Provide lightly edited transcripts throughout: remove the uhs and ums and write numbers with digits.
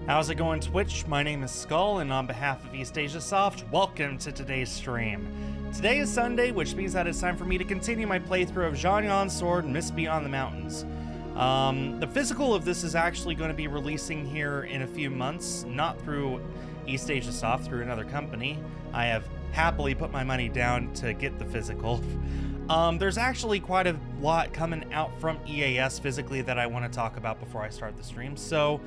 How's it going, Twitch? My name is Skull, and on behalf of East Asia Soft, welcome to today's stream. Today is Sunday, which means that it's time for me to continue my playthrough of Xuan Sword Mist Beyond the Mountains. The physical of this is actually going to be releasing here in a few months, not through East Asia Soft, through another company. I have happily put my money down to get the physical. There's actually quite a lot coming out from EAS physically that I want to talk about before I start the stream. So,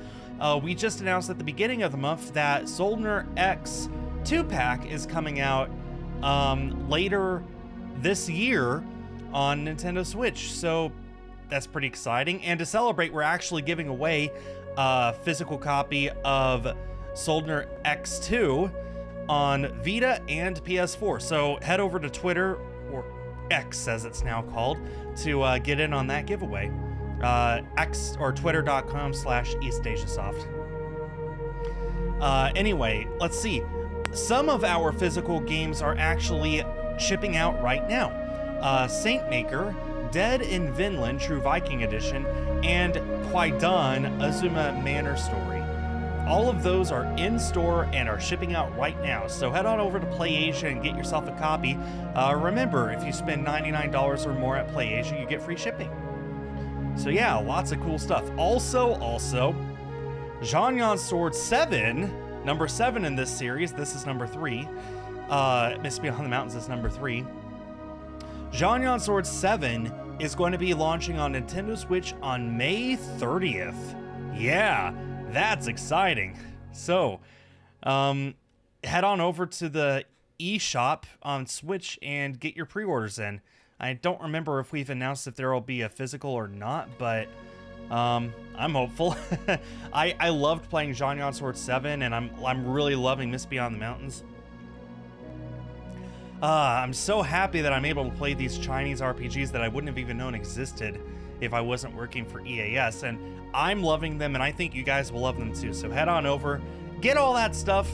we just announced at the beginning of the month that Soldner X 2-pack is coming out later this year on Nintendo Switch. So that's pretty exciting. And to celebrate, we're actually giving away a physical copy of Soldner X2 on Vita and PS4. So head over to Twitter, or X as it's now called, to get in on that giveaway. X or twitter.com/EastAsiaSoft. Anyway, let's see. Some of our physical games are actually shipping out right now. Saintmaker, Dead in Vinland True Viking Edition, and Kwaidan Azuma Manor Story. All of those are in store and are shipping out right now, so head on over to PlayAsia and get yourself a copy. Remember, if you spend $99 or more at PlayAsia, you get free shipping. So yeah, lots of cool stuff. Also, Xuan Sword 7, number 7 in this series. This is number 3. Mist Beyond the Mountains is number 3. Xuan Sword 7 is going to be launching on Nintendo Switch on May 30th. Yeah, that's exciting. So, head on over to the eShop on Switch and get your pre-orders in. I don't remember if we've announced if there will be a physical or not, but I'm hopeful. I loved playing Xuan Sword 7, and I'm really loving Mist Beyond the Mountains. I'm so happy that I'm able to play these Chinese RPGs that I wouldn't have even known existed if I wasn't working for EAS, and I'm loving them, and I think you guys will love them too. So head on over, get all that stuff.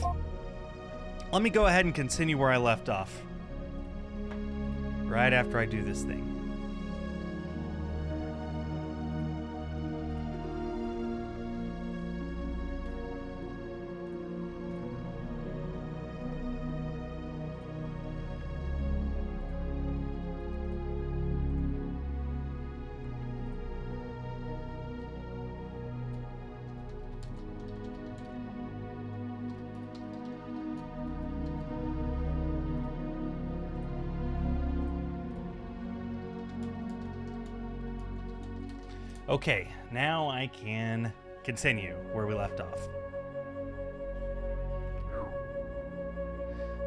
Let me go ahead and continue where I left off. Right after I do this thing. Okay, now I can continue where we left off.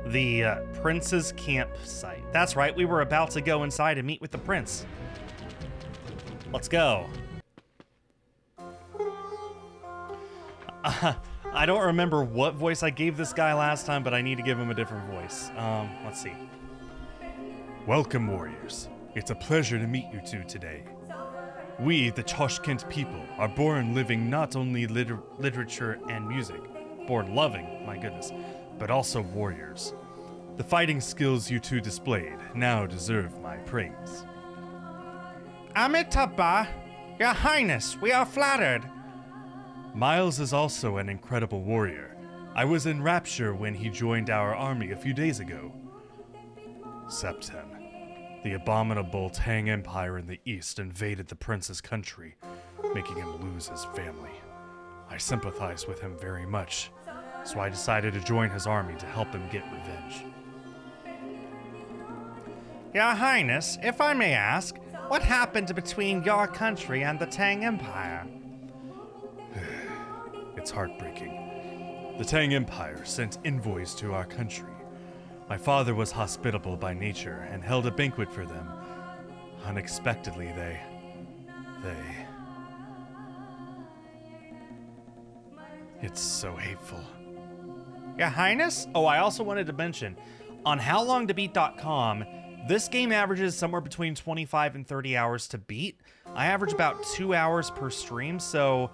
The prince's campsite. That's right, we were about to go inside and meet with the prince. Let's go. I don't remember what voice I gave this guy last time, but I need to give him a different voice. Let's see. Welcome, warriors. It's a pleasure to meet you two today. We, the Tashkent people, are born living not only literature and music, born loving, my goodness, but also warriors. The fighting skills you two displayed now deserve my praise. Amitabha, Your Highness, we are flattered. Miles is also an incredible warrior. I was in rapture when he joined our army a few days ago. Septem. The abominable Tang Empire in the east invaded the prince's country, making him lose his family. I sympathize with him very much, so I decided to join his army to help him get revenge. Your Highness, if I may ask, what happened between your country and the Tang Empire? It's heartbreaking. The Tang Empire sent envoys to our country. My father was hospitable by nature and held a banquet for them. Unexpectedly, they... It's so hateful. Your Highness? Oh, I also wanted to mention, on HowLongToBeat.com, this game averages somewhere between 25 and 30 hours to beat. I average about 2 hours per stream, so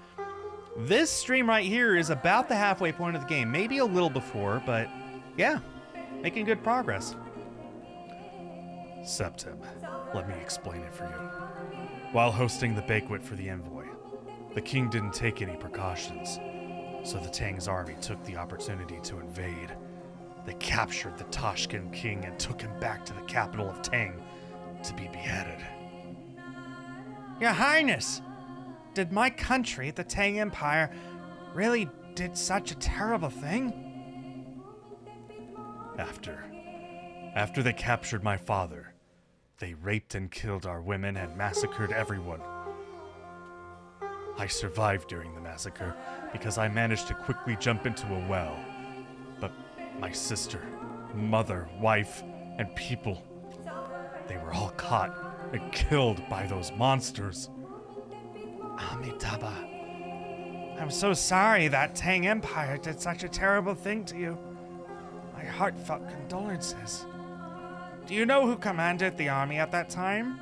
this stream right here is about the halfway point of the game. Maybe a little before, but yeah. Making good progress. Septem, let me explain it for you. While hosting the banquet for the envoy, the king didn't take any precautions. So the Tang's army took the opportunity to invade. They captured the Tashkent king and took him back to the capital of Tang to be beheaded. Your Highness, did my country, the Tang Empire, really did such a terrible thing? After they captured my father, they raped and killed our women and massacred everyone. I survived during the massacre because I managed to quickly jump into a well. But my sister, mother, wife, and people, they were all caught and killed by those monsters. Amitabha, I'm so sorry that Tang Empire did such a terrible thing to you. My heartfelt condolences. Do you know who commanded the army at that time?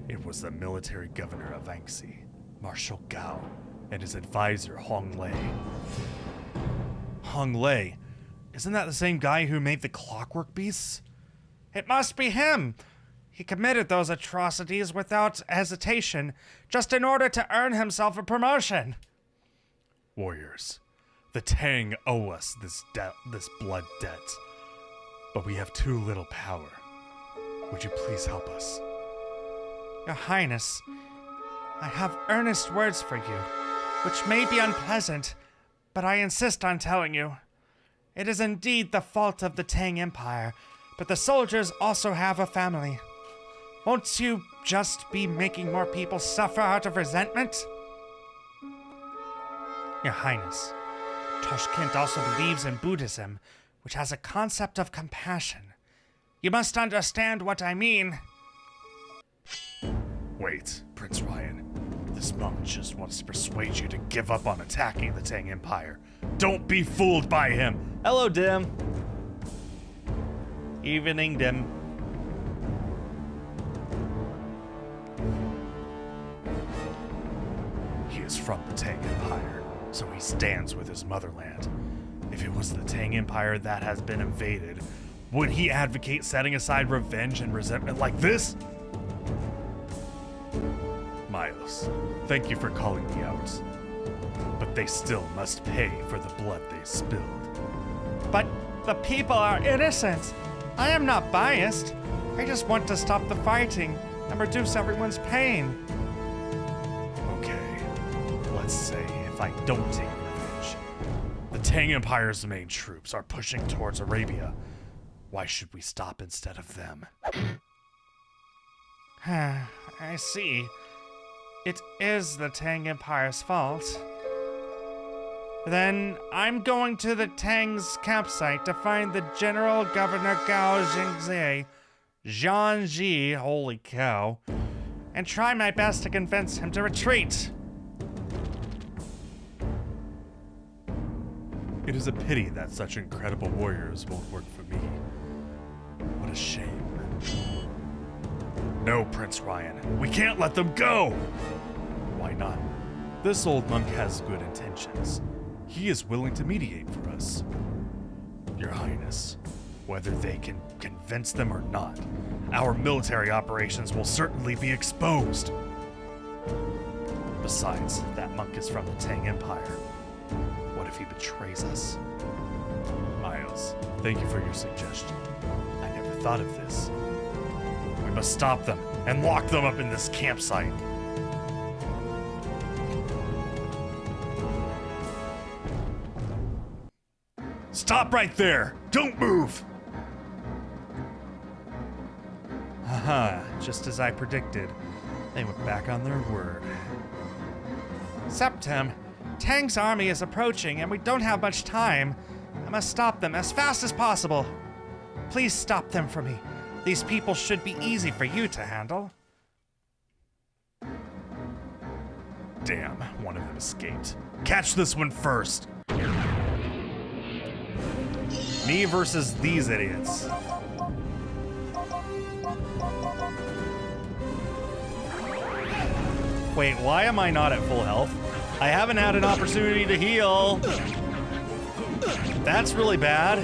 It was the military governor of Anxi, Marshal Gao, and his advisor, Hong Lei. Hong Lei? Isn't that the same guy who made the clockwork beasts? It must be him! He committed those atrocities without hesitation, just in order to earn himself a promotion. Warriors, the Tang owe us this blood debt, but we have too little power. Would you please help us? Your Highness, I have earnest words for you, which may be unpleasant, but I insist on telling you. It is indeed the fault of the Tang Empire, but the soldiers also have a family. Won't you just be making more people suffer out of resentment? Your Highness, Tashkent also believes in Buddhism, which has a concept of compassion. You must understand what I mean. Wait, Prince Ryan. This monk just wants to persuade you to give up on attacking the Tang Empire. Don't be fooled by him! Hello, Dim. Evening, Dim. He is from the Tang Empire, so he stands with his motherland. If it was the Tang Empire that has been invaded, would he advocate setting aside revenge and resentment like this? Miles, thank you for calling me out. But they still must pay for the blood they spilled. But the people are innocent. I am not biased. I just want to stop the fighting and reduce everyone's pain. Okay, let's say if I don't take revenge. The Tang Empire's main troops are pushing towards Arabia. Why should we stop instead of them? I see. It is the Tang Empire's fault. Then I'm going to the Tang's campsite to find the General Governor Gao Jingzi, Zhangji, holy cow, and try my best to convince him to retreat. It is a pity that such incredible warriors won't work for me. What a shame. No, Prince Ryan, we can't let them go! Why not? This old monk has good intentions. He is willing to mediate for us. Your Highness, whether they can convince them or not, our military operations will certainly be exposed. Besides, that monk is from the Tang Empire. What if he betrays us? Miles, thank you for your suggestion. I never thought of this. We must stop them and lock them up in this campsite. Stop right there! Don't move! Haha, just as I predicted. They went back on their word. Septim, Tang's army is approaching and we don't have much time. I must stop them as fast as possible. Please stop them for me. These people should be easy for you to handle. Damn, one of them escaped. Catch this one first! Me versus these idiots. Wait, why am I not at full health? I haven't had an opportunity to heal. That's really bad.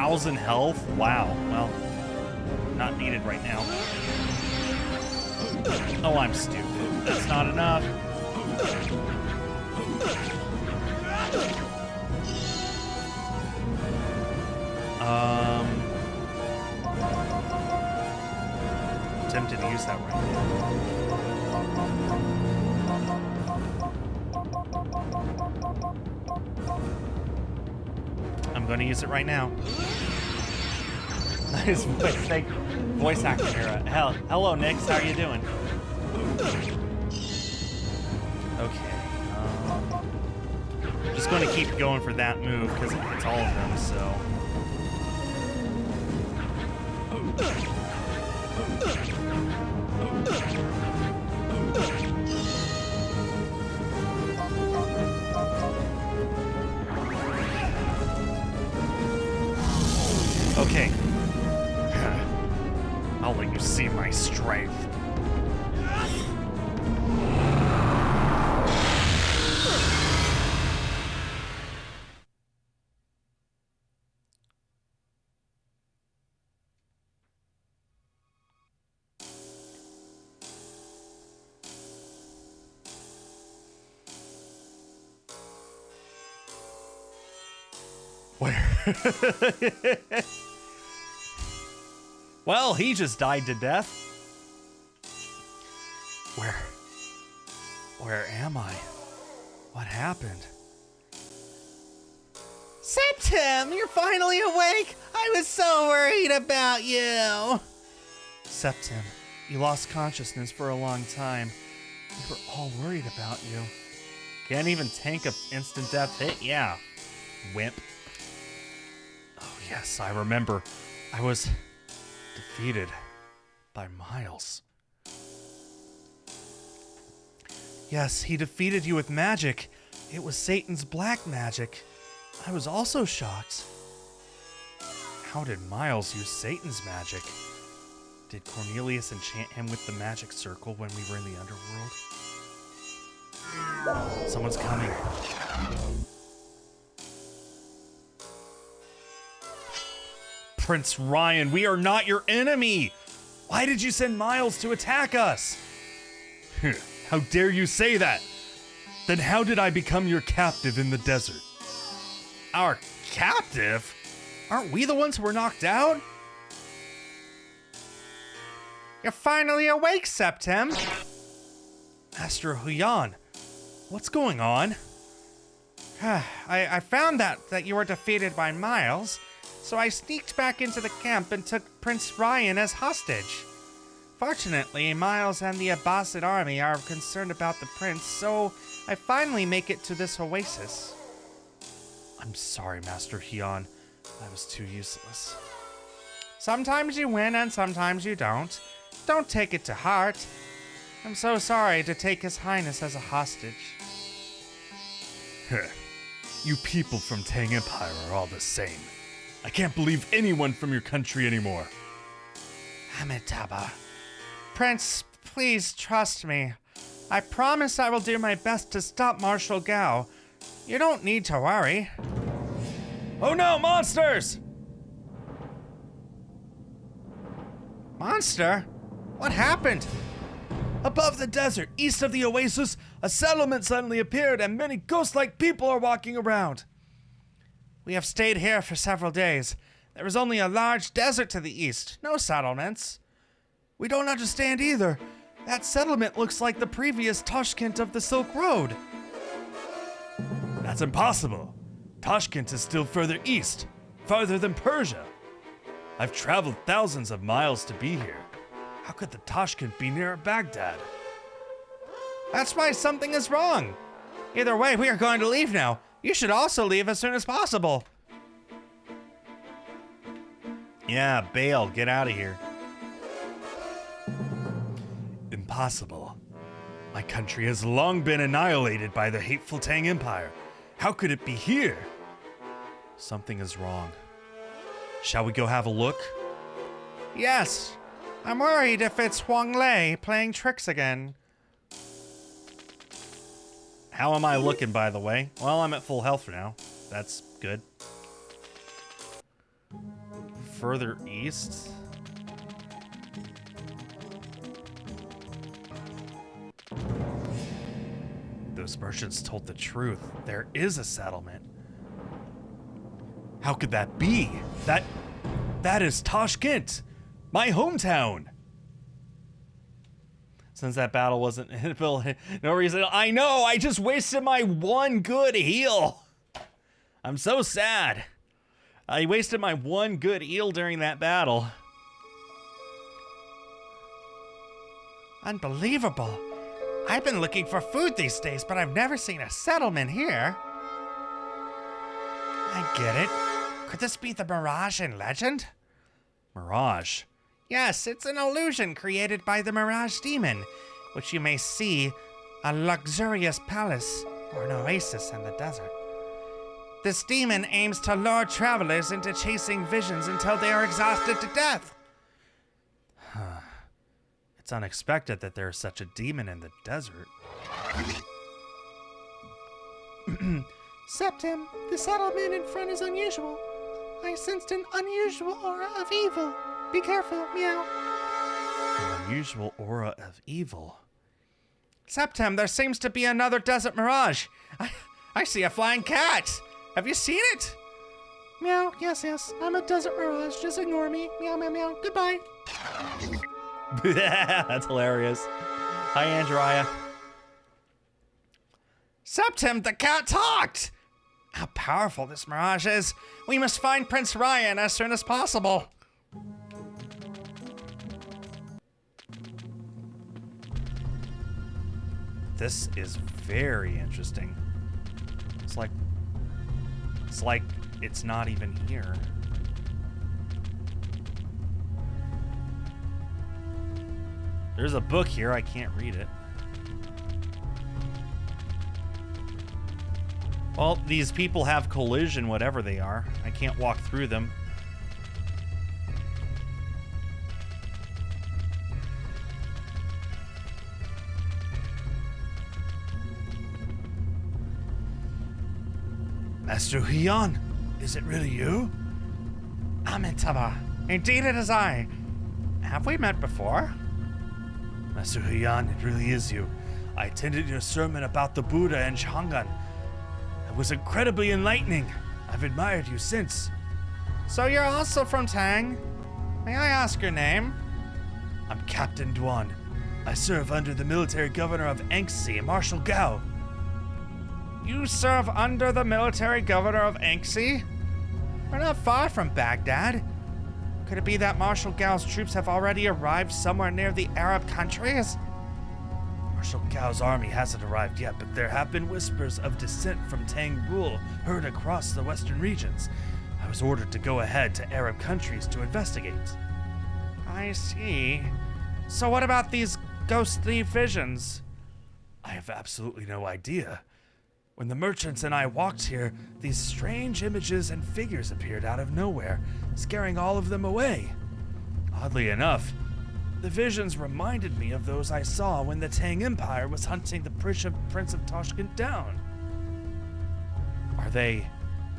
1,000 health? Wow. Well, not needed right now. Oh, I'm stupid. That's not enough. I'm tempted to use that right now. I'm going to use it right now. Nice voice acting era. Hello, Nix. How are you doing? Okay. Just going to keep going for that move because it's all of them. So. Okay. I'll let you see my strength. Where? Well, he just died to death. Where am I? What happened? Septim, you're finally awake. I was so worried about you. Septim, you lost consciousness for a long time. We were all worried about you. Can't even tank a instant death hit? Yeah, wimp. Oh yes, I remember. I was defeated by Miles. Yes, he defeated you with magic. It was Satan's black magic. I was also shocked. How did Miles use Satan's magic? Did Cornelius enchant him with the magic circle when we were in the underworld? Someone's coming. Prince Ryan, we are not your enemy! Why did you send Miles to attack us? How dare you say that? Then how did I become your captive in the desert? Our captive? Aren't we the ones who were knocked out? You're finally awake, Septim. Master Yuan, what's going on? I found that you were defeated by Miles, so I sneaked back into the camp and took Prince Ryan as hostage. Fortunately, Miles and the Abbasid army are concerned about the prince, so I finally make it to this oasis. I'm sorry, Master Yuan. I was too useless. Sometimes you win and sometimes you don't. Don't take it to heart. I'm so sorry to take His Highness as a hostage. You people from Tang Empire are all the same. I can't believe anyone from your country anymore. Amitabha. Prince, please trust me. I promise I will do my best to stop Marshal Gao. You don't need to worry. Oh no, monsters! Monster? What happened? Above the desert, east of the oasis, a settlement suddenly appeared and many ghost-like people are walking around. We have stayed here for several days. There is only a large desert to the east, no settlements. We don't understand either. That settlement looks like the previous Tashkent of the Silk Road. That's impossible. Tashkent is still further east, farther than Persia. I've traveled thousands of miles to be here. How could the Tashkent be near Baghdad? That's why something is wrong. Either way, we are going to leave now. You should also leave as soon as possible. Yeah, bail. Get out of here. Impossible. My country has long been annihilated by the hateful Tang Empire. How could it be here? Something is wrong. Shall we go have a look? Yes. I'm worried if it's Huang Lei playing tricks again. How am I looking, by the way? Well, I'm at full health now. That's good. further east. Those merchants told the truth. There is a settlement. How could that be? That is Tashkent, my hometown. Since that battle wasn't no reason. I know, I just wasted my one good heal. I'm so sad. I wasted my one good heal during that battle. Unbelievable. I've been looking for food these days, but I've never seen a settlement here. I get it. Could this be the Mirage in legend? Mirage? Yes, it's an illusion created by the Mirage Demon, which you may see a luxurious palace or an oasis in the desert. This demon aims to lure travelers into chasing visions until they are exhausted to death. It's unexpected that there is such a demon in the desert. Septim, the settlement in front is unusual. I sensed an unusual aura of evil. Be careful, meow. An unusual aura of evil. Septim, there seems to be another desert mirage. I see a flying cat. Have you seen it? Meow, yes. I'm a desert mirage. Just ignore me. Meow, meow, meow. Goodbye. That's hilarious. Hi, Andrea. Septim, the cat talked! How powerful this mirage is. We must find Prince Ryan as soon as possible. This is very interesting. It's like it's not even here. There's a book here, I can't read it. Well, these people have collision, whatever they are. I can't walk through them. Master Yuan, is it really you? Amitabha, indeed it is I. Have we met before? Master Yuan, it really is you. I attended your sermon about the Buddha and Chang'an. It was incredibly enlightening. I've admired you since. So you're also from Tang? May I ask your name? I'm Captain Yuan. I serve under the military governor of Anxi, Marshal Gao. You serve under the military governor of Anxi? We're not far from Baghdad. Could it be that Marshal Gao's troops have already arrived somewhere near the Arab countries? Marshal Gao's army hasn't arrived yet, but there have been whispers of dissent from Tang rule heard across the western regions. I was ordered to go ahead to Arab countries to investigate. I see. So what about these ghostly visions? I have absolutely no idea. When the merchants and I walked here, these strange images and figures appeared out of nowhere, scaring all of them away. Oddly enough, the visions reminded me of those I saw when the Tang Empire was hunting the Prince of Tashkent down. Are they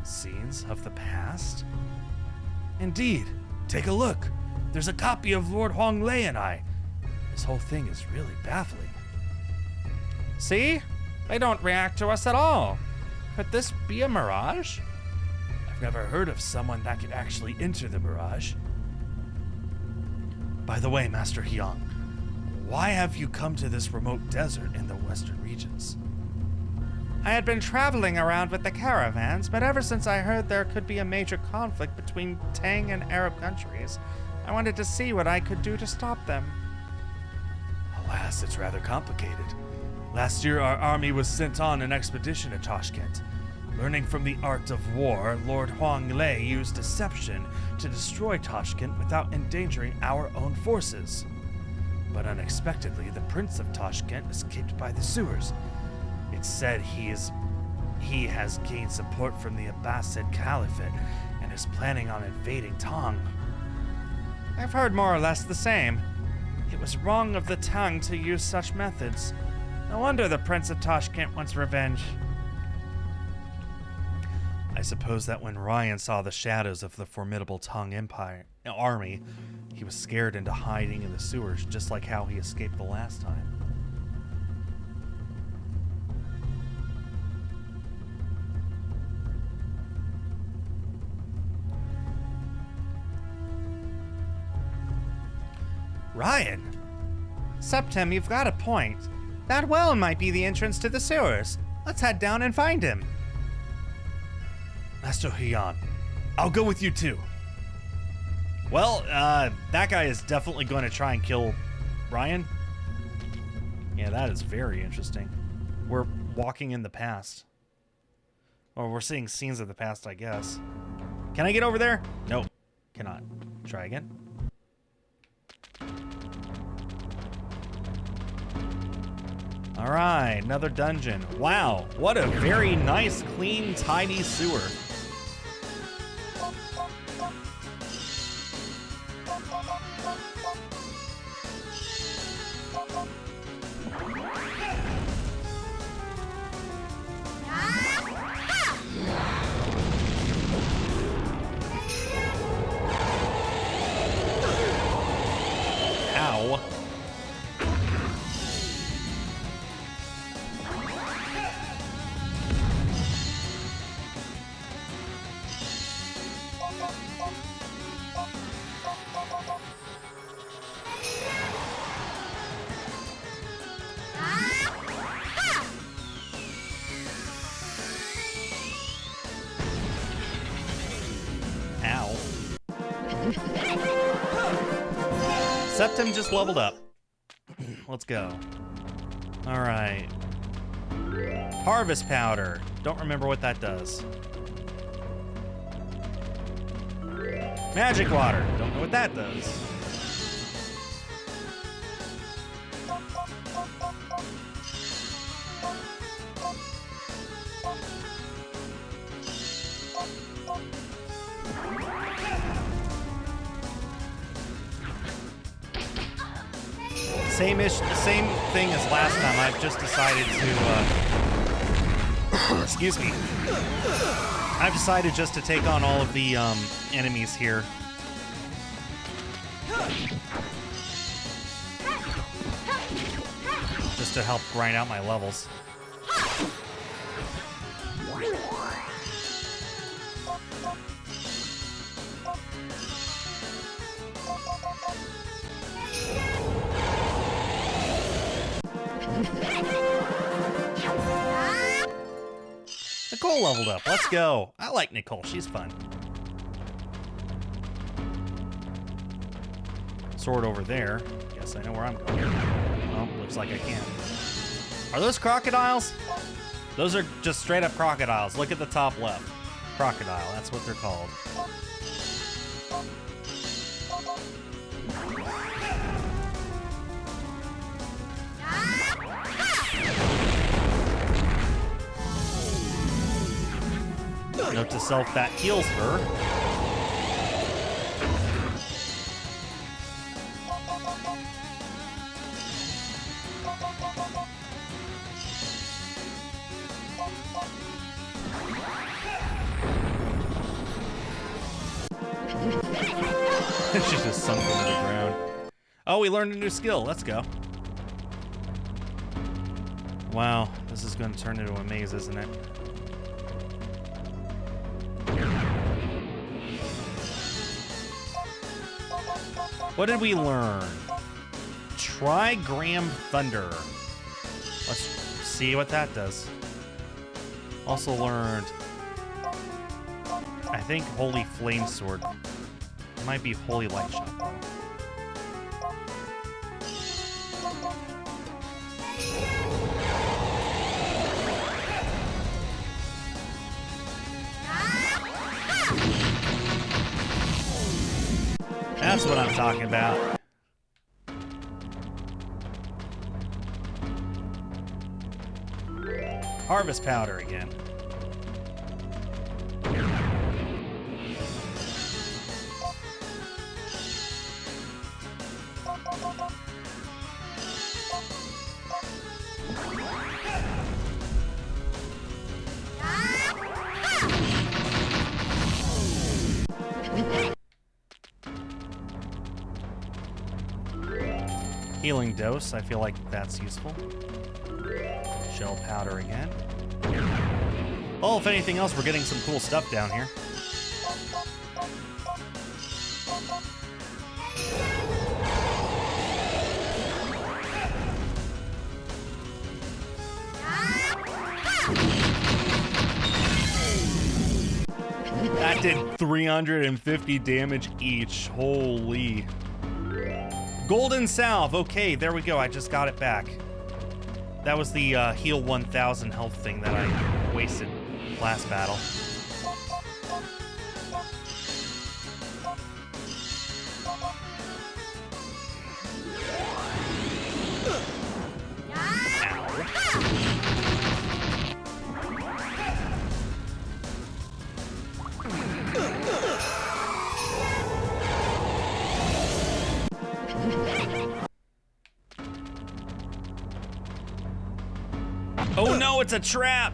scenes of the past? Indeed. Take a look. There's a copy of Lord Huang Lei and I. This whole thing is really baffling. See? They don't react to us at all. Could this be a mirage? I've never heard of someone that could actually enter the mirage. By the way, Master Hyang, why have you come to this remote desert in the western regions? I had been traveling around with the caravans, but ever since I heard there could be a major conflict between Tang and Arab countries, I wanted to see what I could do to stop them. Alas, it's rather complicated. Last year, our army was sent on an expedition to Tashkent. Learning from the art of war, Lord Huang Lei used deception to destroy Tashkent without endangering our own forces. But unexpectedly, the Prince of Tashkent escaped by the sewers. It's said he has gained support from the Abbasid Caliphate and is planning on invading Tang. I've heard more or less the same. It was wrong of the Tang to use such methods. No wonder the Prince of Tashkent wants revenge. I suppose that when Ryan saw the shadows of the formidable Tang army. He was scared into hiding in the sewers, just like how he escaped the last time. Ryan! Septim, you've got a point. That well might be the entrance to the sewers. Let's head down and find him. Master Yuan, I'll go with you too. Well, that guy is definitely going to try and kill Ryan. Yeah, that is very interesting. We're walking in the past. Or we're seeing scenes of the past, I guess. Can I get over there? Nope. Cannot. Try again. All right, another dungeon. Wow, what a very nice, clean, tidy sewer. Ow. Septim just leveled up. Let's go. All right. Harvest powder. Don't remember what that does. Magic water. Don't know what that does. Same thing as last time. I've just decided to, excuse me. I've decided just to take on all of the enemies here. Just to help grind out my levels. Nicole leveled up. Let's go. I like Nicole. She's fun. Sword over there. Guess I know where I'm going. Oh, looks like I can't. Are those crocodiles? Those are just straight up crocodiles. Look at the top left. Crocodile. That's what they're called. Note to self, that heals her. She's just sunk into the ground. Oh, we learned a new skill. Let's go. Wow, this is going to turn into a maze, isn't it? What did we learn? Trigram Thunder. Let's see what that does. Also learned, I think, Holy Flame Sword. It might be Holy Light Shot, though. That's what I'm talking about. Harvest powder again. Healing dose, I feel like that's useful. Shell powder again. Well, if anything else, we're getting some cool stuff down here. That did 350 damage each. Holy. Golden salve. Okay, there we go. I just got it back. That was the heal 1000 health thing that I wasted last battle. Oh no, it's a trap!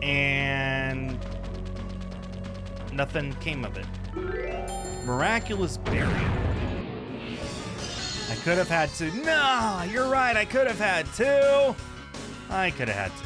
And nothing came of it. Miraculous berry. I could have had two. No, you're right, I could have had two. I could have had two.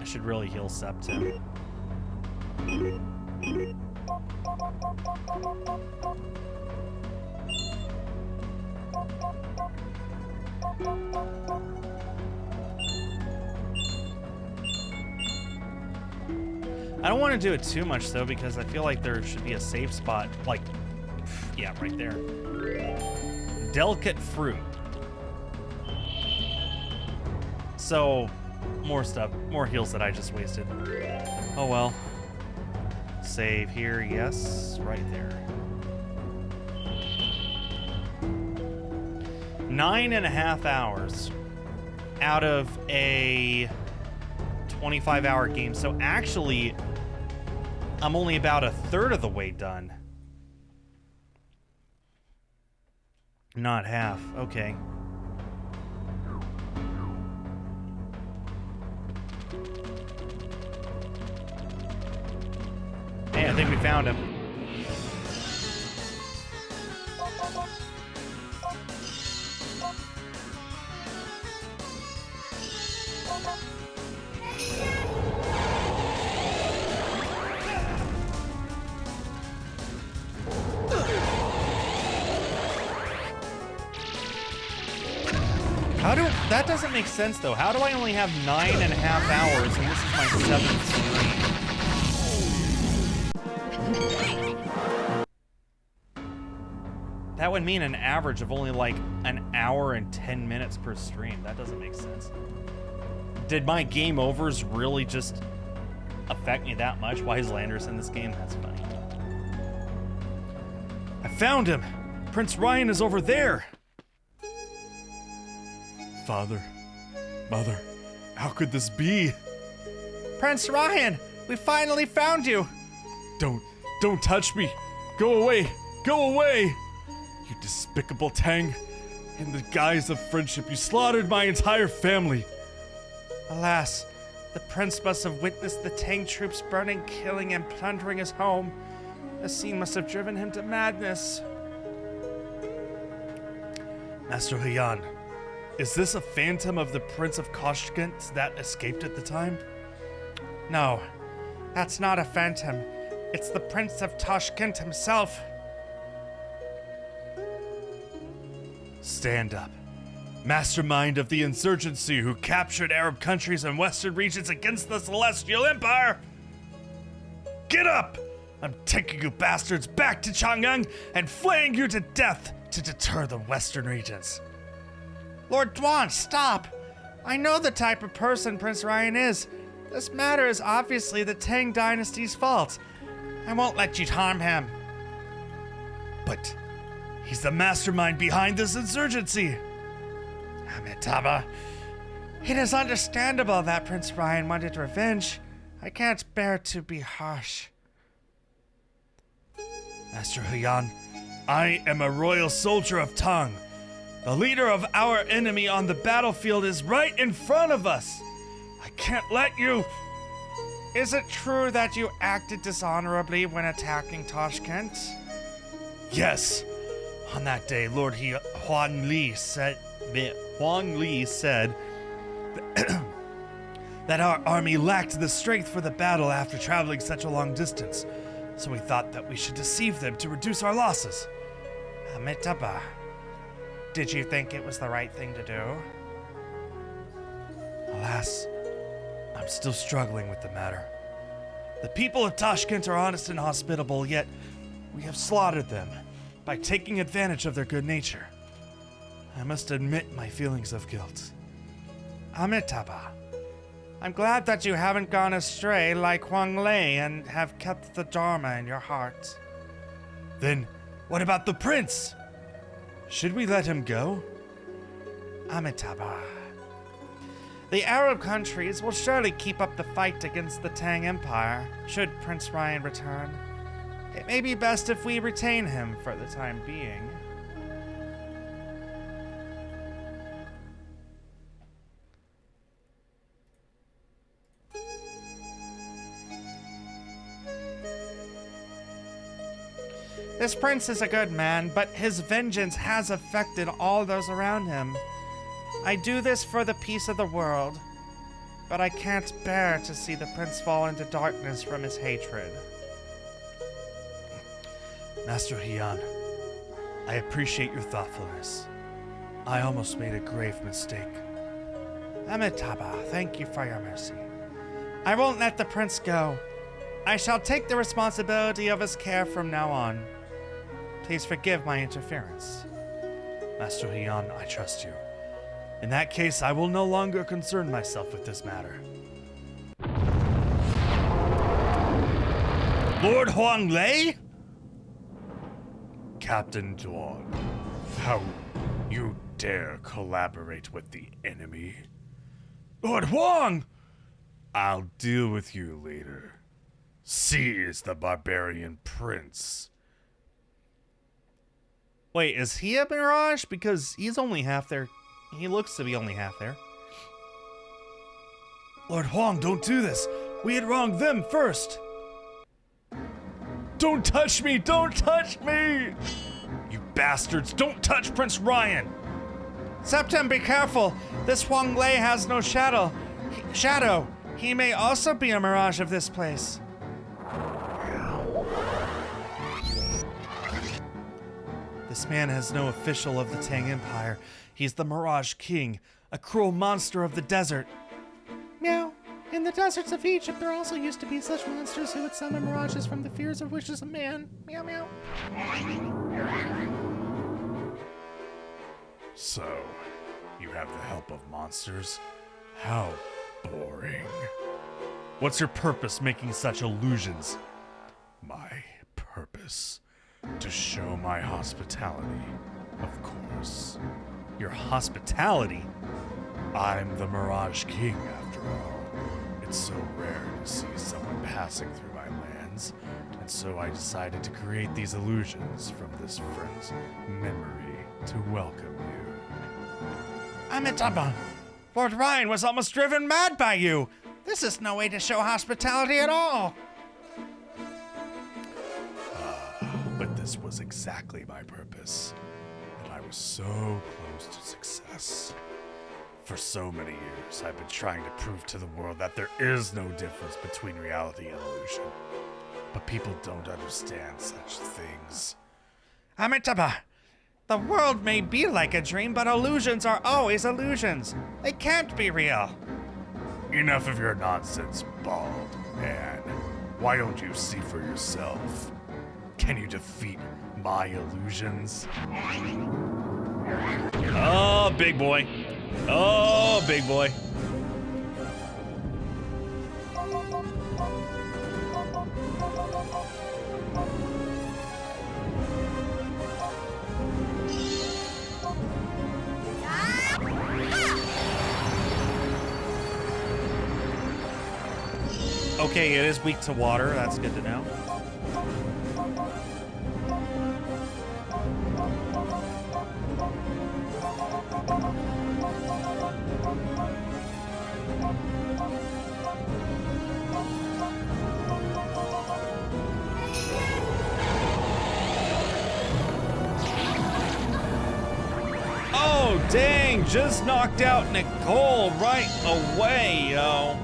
I should really heal Septim. I don't want to do it too much though, because I feel like there should be a safe spot, like, yeah, right there. Delicate fruit. So, more stuff, more heals that I just wasted. Oh well. Save here, yes, right there. 9.5 hours out of a 25-hour game. So actually, I'm only about a third of the way done. Not half, okay. Hey, I think we found him. That doesn't make sense though. How do I only have 9.5 hours and this is my 7th stream? That would mean an average of only like an hour and 10 minutes per stream. That doesn't make sense. Did my game overs really just affect me that much? Why is Landers in this game? That's funny. I found him! Prince Ryan is over there! Father, Mother, how could this be? Prince Ryan, we finally found you! Don't touch me! Go away! Go away! You despicable Tang! In the guise of friendship, you slaughtered my entire family! Alas, the prince must have witnessed the Tang troops burning, killing, and plundering his home. The scene must have driven him to madness. Master Yuan, is this a phantom of the Prince of Koshkent that escaped at the time? No, that's not a phantom. It's the Prince of Tashkent himself. Stand up. Mastermind of the insurgency who captured Arab countries and western regions against the Celestial Empire! Get up! I'm taking you bastards back to Chang'an and flaying you to death to deter the western regions. Lord Xuan, stop! I know the type of person Prince Ryan is. This matter is obviously the Tang Dynasty's fault. I won't let you harm him. But he's the mastermind behind this insurgency. Amitabha, it is understandable that Prince Ryan wanted revenge. I can't bear to be harsh. Master Huyan, I am a royal soldier of Tang. The leader of our enemy on the battlefield is right in front of us. I can't let you... Is it true that you acted dishonorably when attacking Tashkent? Yes. On that day, Lord Huang Li said that our army lacked the strength for the battle after traveling such a long distance. So we thought that we should deceive them to reduce our losses. Amitabha, did you think it was the right thing to do? Alas, I'm still struggling with the matter. The people of Tashkent are honest and hospitable, yet we have slaughtered them by taking advantage of their good nature. I must admit my feelings of guilt. Amitabha, I'm glad that you haven't gone astray like Huang Lei and have kept the Dharma in your heart. Then, what about the prince? Should we let him go? Amitabha, the Arab countries will surely keep up the fight against the Tang Empire, should Prince Ryan return. It may be best if we retain him for the time being. This prince is a good man, but his vengeance has affected all those around him. I do this for the peace of the world, but I can't bear to see the prince fall into darkness from his hatred. Master Huyan, I appreciate your thoughtfulness. I almost made a grave mistake. Amitabha, thank you for your mercy. I won't let the prince go. I shall take the responsibility of his care from now on. Please forgive my interference. Master Huyan, I trust you. In that case, I will no longer concern myself with this matter. Lord Huang Lei? Captain Yuan, how you dare collaborate with the enemy? Lord Huang! I'll deal with you later. Seize the barbarian prince. Wait, is he a mirage? Because he's only half there. He looks to be only half there. Lord Huang, don't do this. We had wronged them first. Don't touch me! Don't touch me! You bastards, don't touch Prince Ryan! Septim, be careful! This Huang Lei has no shadow. He may also be a mirage of this place. This man has no official of the Tang Empire. He's the Mirage King, a cruel monster of the desert. Meow. In the deserts of Egypt, there also used to be such monsters who would summon mirages from the fears of wishes of man. Meow meow. So, you have the help of monsters? How boring. What's your purpose making such illusions? My purpose? To show my hospitality, of course. Your hospitality? I'm the Mirage King, after all. It's so rare to see someone passing through my lands, and so I decided to create these illusions from this friend's memory to welcome you. Amitabha, Lord Ryan was almost driven mad by you. This is no way to show hospitality at all. But this was exactly my purpose, and I was so close to success. For so many years, I've been trying to prove to the world that there is no difference between reality and illusion. But people don't understand such things. Amitabha, the world may be like a dream, but illusions are always illusions. They can't be real. Enough of your nonsense, bald man. Why don't you see for yourself? Can you defeat my illusions? Oh, big boy. Oh, big boy. Okay, it is weak to water. That's good to know. Oh, dang, just knocked out Nicole right away, yo.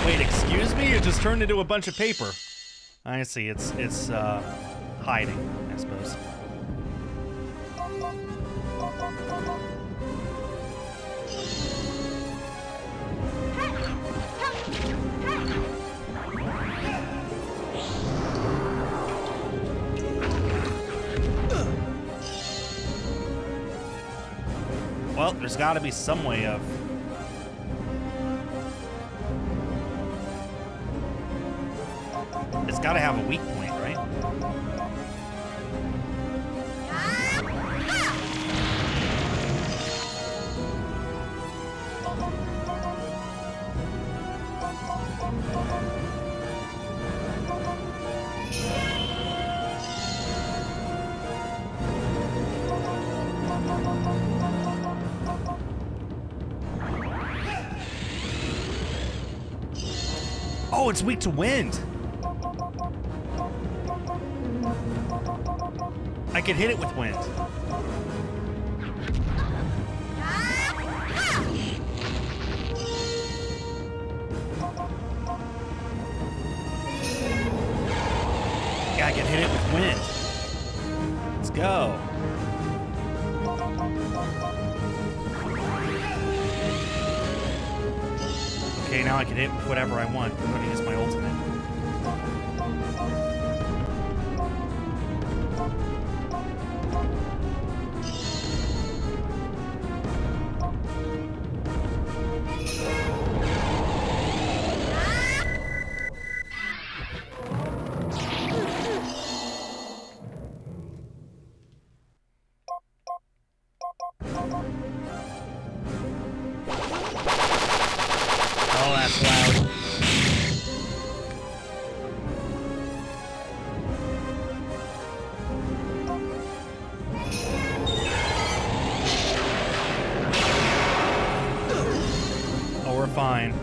Wait, excuse me? It just turned into a bunch of paper. I see. It's hiding, I suppose. Well, there's got to be some way of... It's got to have a weak point, right? Oh, it's weak to wind. I can hit it with wind. Yeah, I can hit it with wind. Let's go. Okay, now I can hit with whatever I want. I'm going to use my ultimate. Oh, that's loud. Oh, we're fine.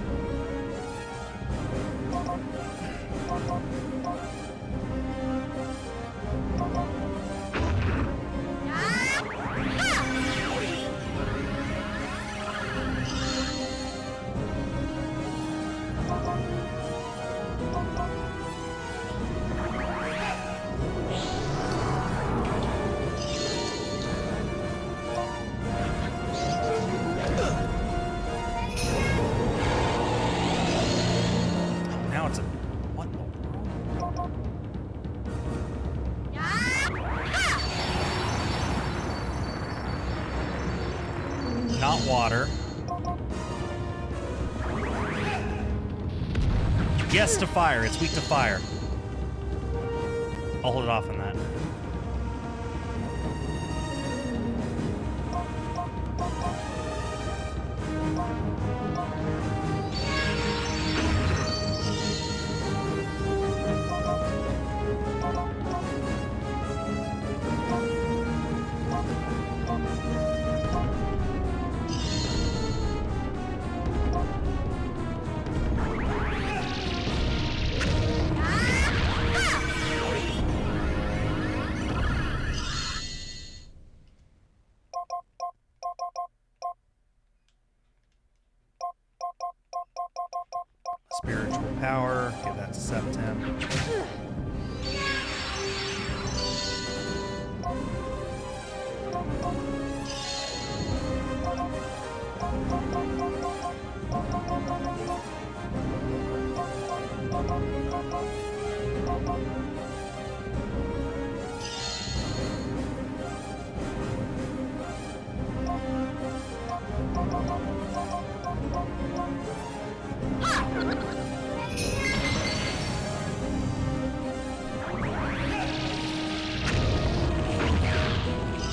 Now it's a... What in the world? Not water. Yes to fire. It's weak to fire. I'll hold it off on that. spiritual power. Give that to Septem.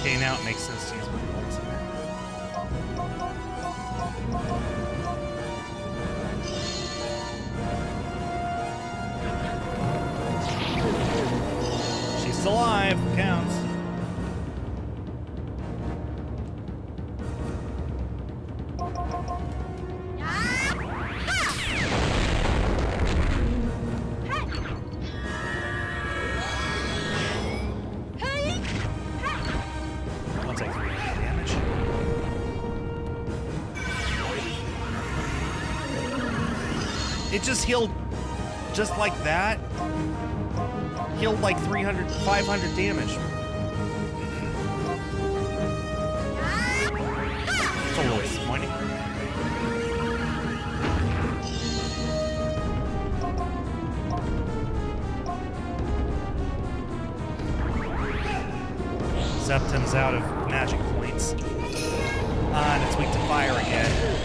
Okay, now it makes sense to use my ultimate. She's alive, counts. I'll take 3 damage. It just healed just like that. Healed like 300, 500 damage. It's a little disappointing. Septem's out of magic points. And it's weak to fire again.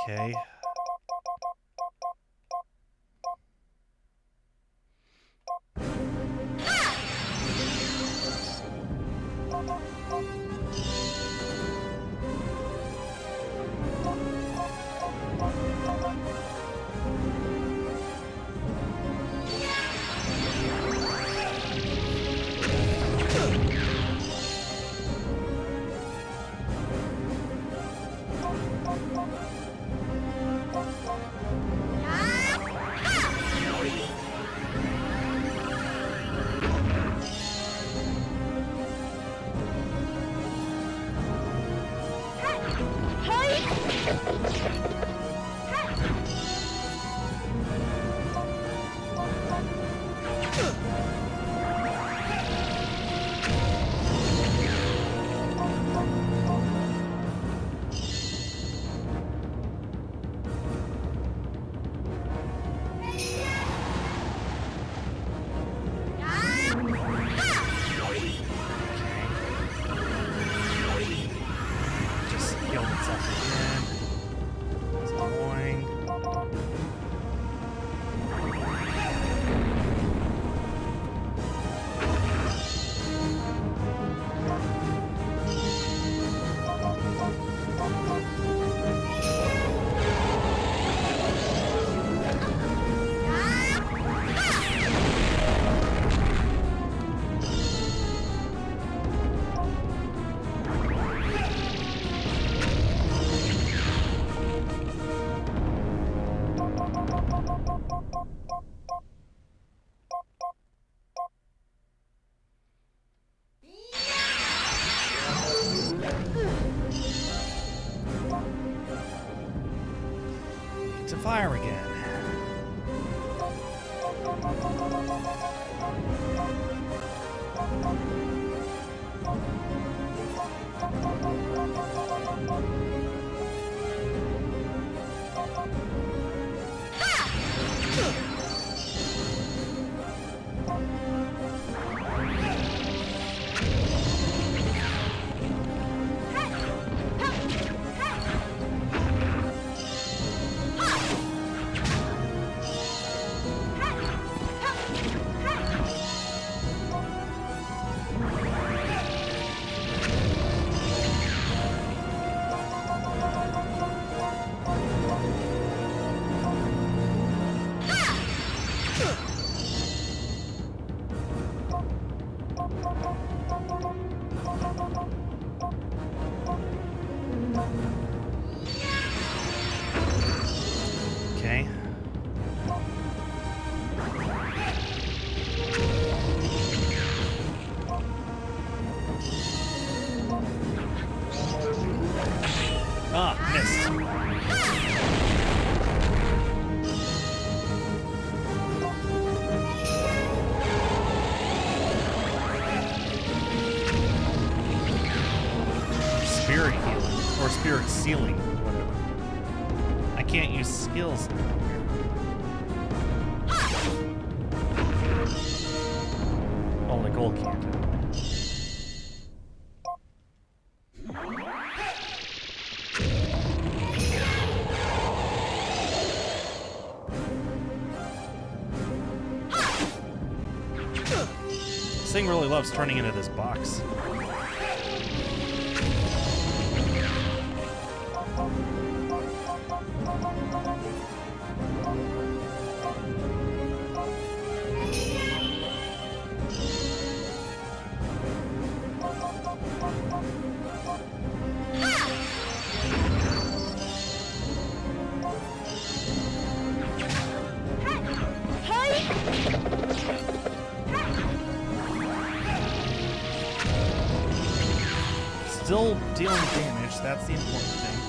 Okay. Just healed itself again. It's annoying. To fire again. Okay. Ah, missed. Spirit healing, or spirit sealing, whatever. I can't use skills now. Only gold can't do it. This thing really loves turning into this box. Still dealing damage, that's the important thing.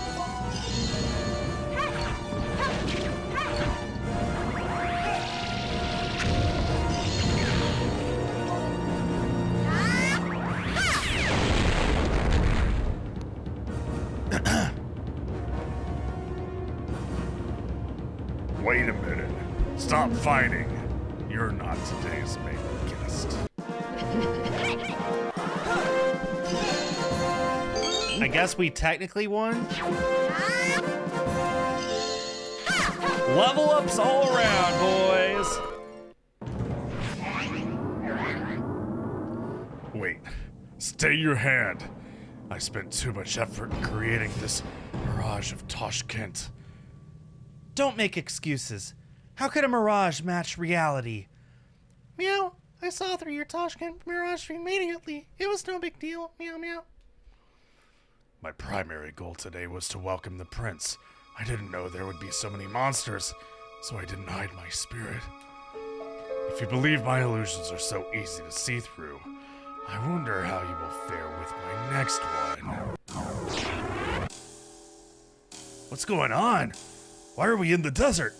Wait a minute. Stop fighting. You're not today's main guest. I guess we technically won. Level ups all around, boys. Wait. Stay your hand. I spent too much effort in creating this mirage of Tashkent. Don't make excuses. How could a mirage match reality? Meow. I saw through your Tashkent mirage immediately. It was no big deal. Meow meow. My primary goal today was to welcome the prince. I didn't know there would be so many monsters, so I didn't hide my spirit. If you believe my illusions are so easy to see through, I wonder how you will fare with my next one. What's going on? Why are we in the desert?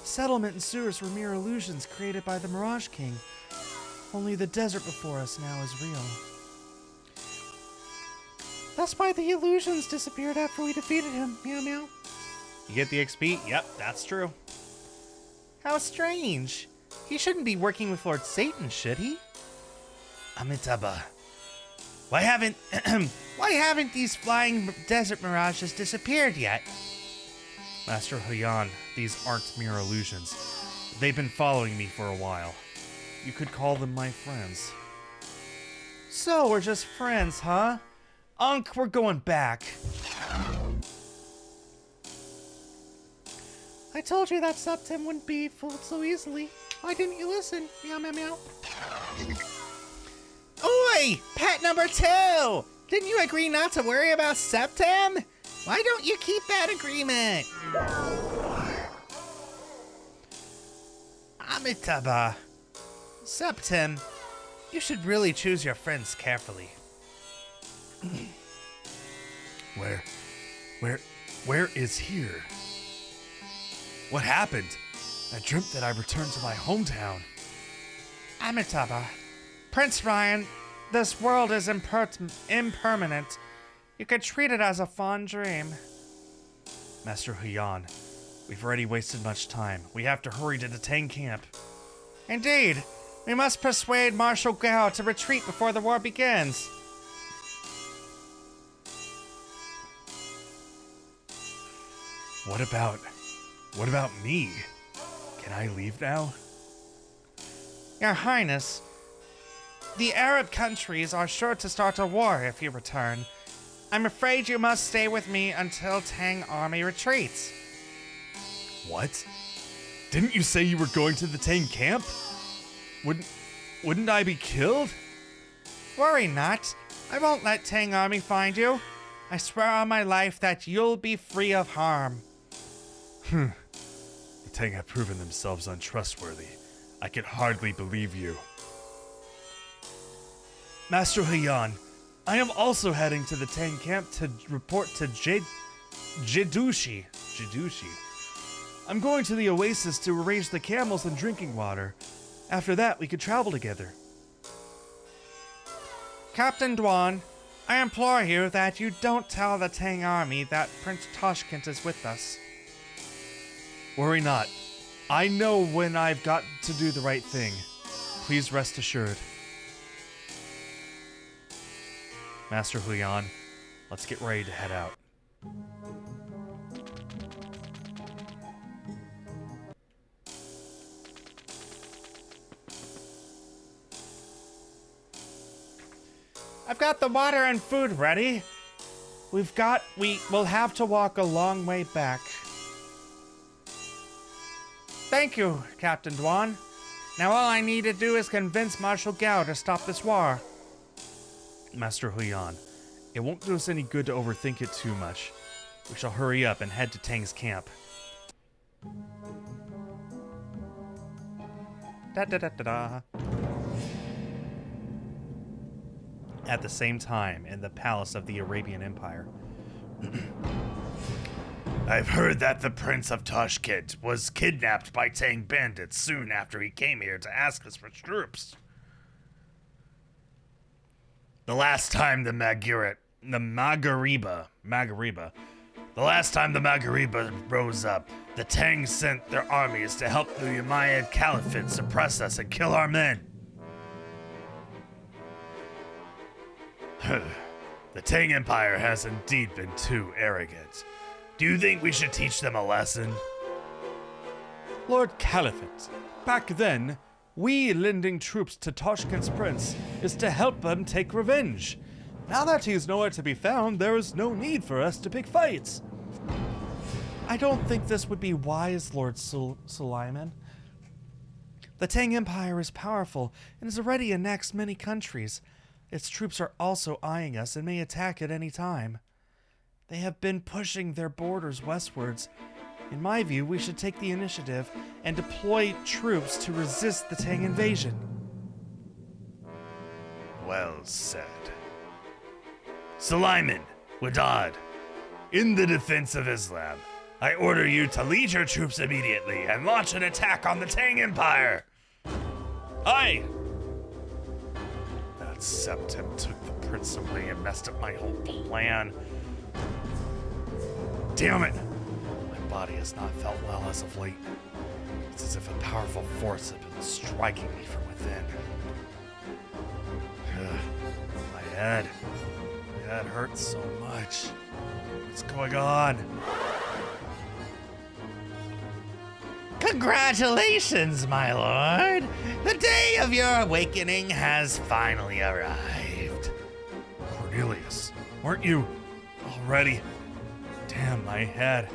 Settlement and sewers were mere illusions created by the Mirage King. Only the desert before us now is real. That's why the illusions disappeared after we defeated him. Meow meow. You get the XP? Yep, that's true. How strange. He shouldn't be working with Lord Satan, should he? Amitabha. Why haven't these flying desert mirages disappeared yet? Master Xuan, these aren't mere illusions. They've been following me for a while. You could call them my friends. So we're just friends, huh? Unc, we're going back. I told you that Septim wouldn't be fooled so easily. Why didn't you listen? Meow, meow, meow. Oi! Pet number 2! Didn't you agree not to worry about Septim? Why don't you keep that agreement? Amitabha. Septim, you should really choose your friends carefully. Where is here? What happened? I dreamt that I returned to my hometown. Amitabha, Prince Ryan, this world is impermanent. You could treat it as a fond dream. Master Xuan, we've already wasted much time. We have to hurry to the Tang camp. Indeed. We must persuade Marshal Gao to retreat before the war begins. What about me? Can I leave now? Your Highness, the Arab countries are sure to start a war if you return. I'm afraid you must stay with me until Tang army retreats. What? Didn't you say you were going to the Tang camp? Wouldn't I be killed? Worry not. I won't let Tang army find you. I swear on my life that you'll be free of harm. The Tang have proven themselves untrustworthy. I can hardly believe you. Master Xuan, I am also heading to the Tang camp to report to Jidushi. Jidushi. I'm going to the oasis to arrange the camels and drinking water. After that, we could travel together. Captain Yuan, I implore you that you don't tell the Tang army that Prince Toshkent is with us. Worry not. I know when I've got to do the right thing. Please rest assured. Master Xuan, let's get ready to head out. I've got the water and food ready. We'll have to walk a long way back. Thank you, Captain Yuan. Now all I need to do is convince Marshal Gao to stop this war. Master Xuan, it won't do us any good to overthink it too much. We shall hurry up and head to Tang's camp. Da-da-da-da-da. At the same time, in the palace of the Arabian Empire. I've heard that the Prince of Toshkent was kidnapped by Tang bandits soon after he came here to ask us for troops. The last time the Maghariba rose up, the Tang sent their armies to help the Umayyad Caliphate suppress us and kill our men. The Tang Empire has indeed been too arrogant. Do you think we should teach them a lesson? Lord Caliphate, back then, we lending troops to Toshkent's prince is to help them take revenge. Now that he's nowhere to be found, there is no need for us to pick fights. I don't think this would be wise, Lord Suleiman. The Tang Empire is powerful and has already annexed many countries. Its troops are also eyeing us and may attack at any time. They have been pushing their borders westwards. In my view, we should take the initiative and deploy troops to resist the Tang invasion. Well said. Suleiman, Wadad, in the defense of Islam, I order you to lead your troops immediately and launch an attack on the Tang Empire. Aye! That Septim took the prince away and messed up my whole plan. Damn it! My body has not felt well as of late. It's as if a powerful force had been striking me from within. My head hurts so much. What's going on? Congratulations, my lord! The day of your awakening has finally arrived. Cornelius, weren't you already? Damn, my head.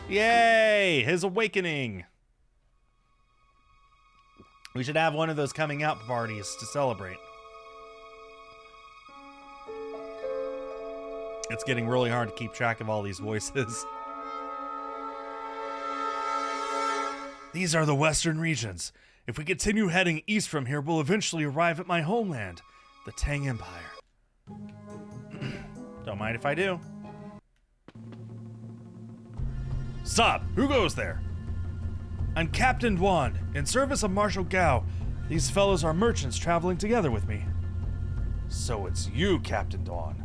Yay! His awakening! We should have one of those coming out parties to celebrate. It's getting really hard to keep track of all these voices. These are the western regions. If we continue heading east from here, we'll eventually arrive at my homeland, the Tang Empire. Don't mind if I do. Stop! Who goes there? I'm Captain Yuan, in service of Marshal Gao. These fellows are merchants traveling together with me. So it's you, Captain Yuan.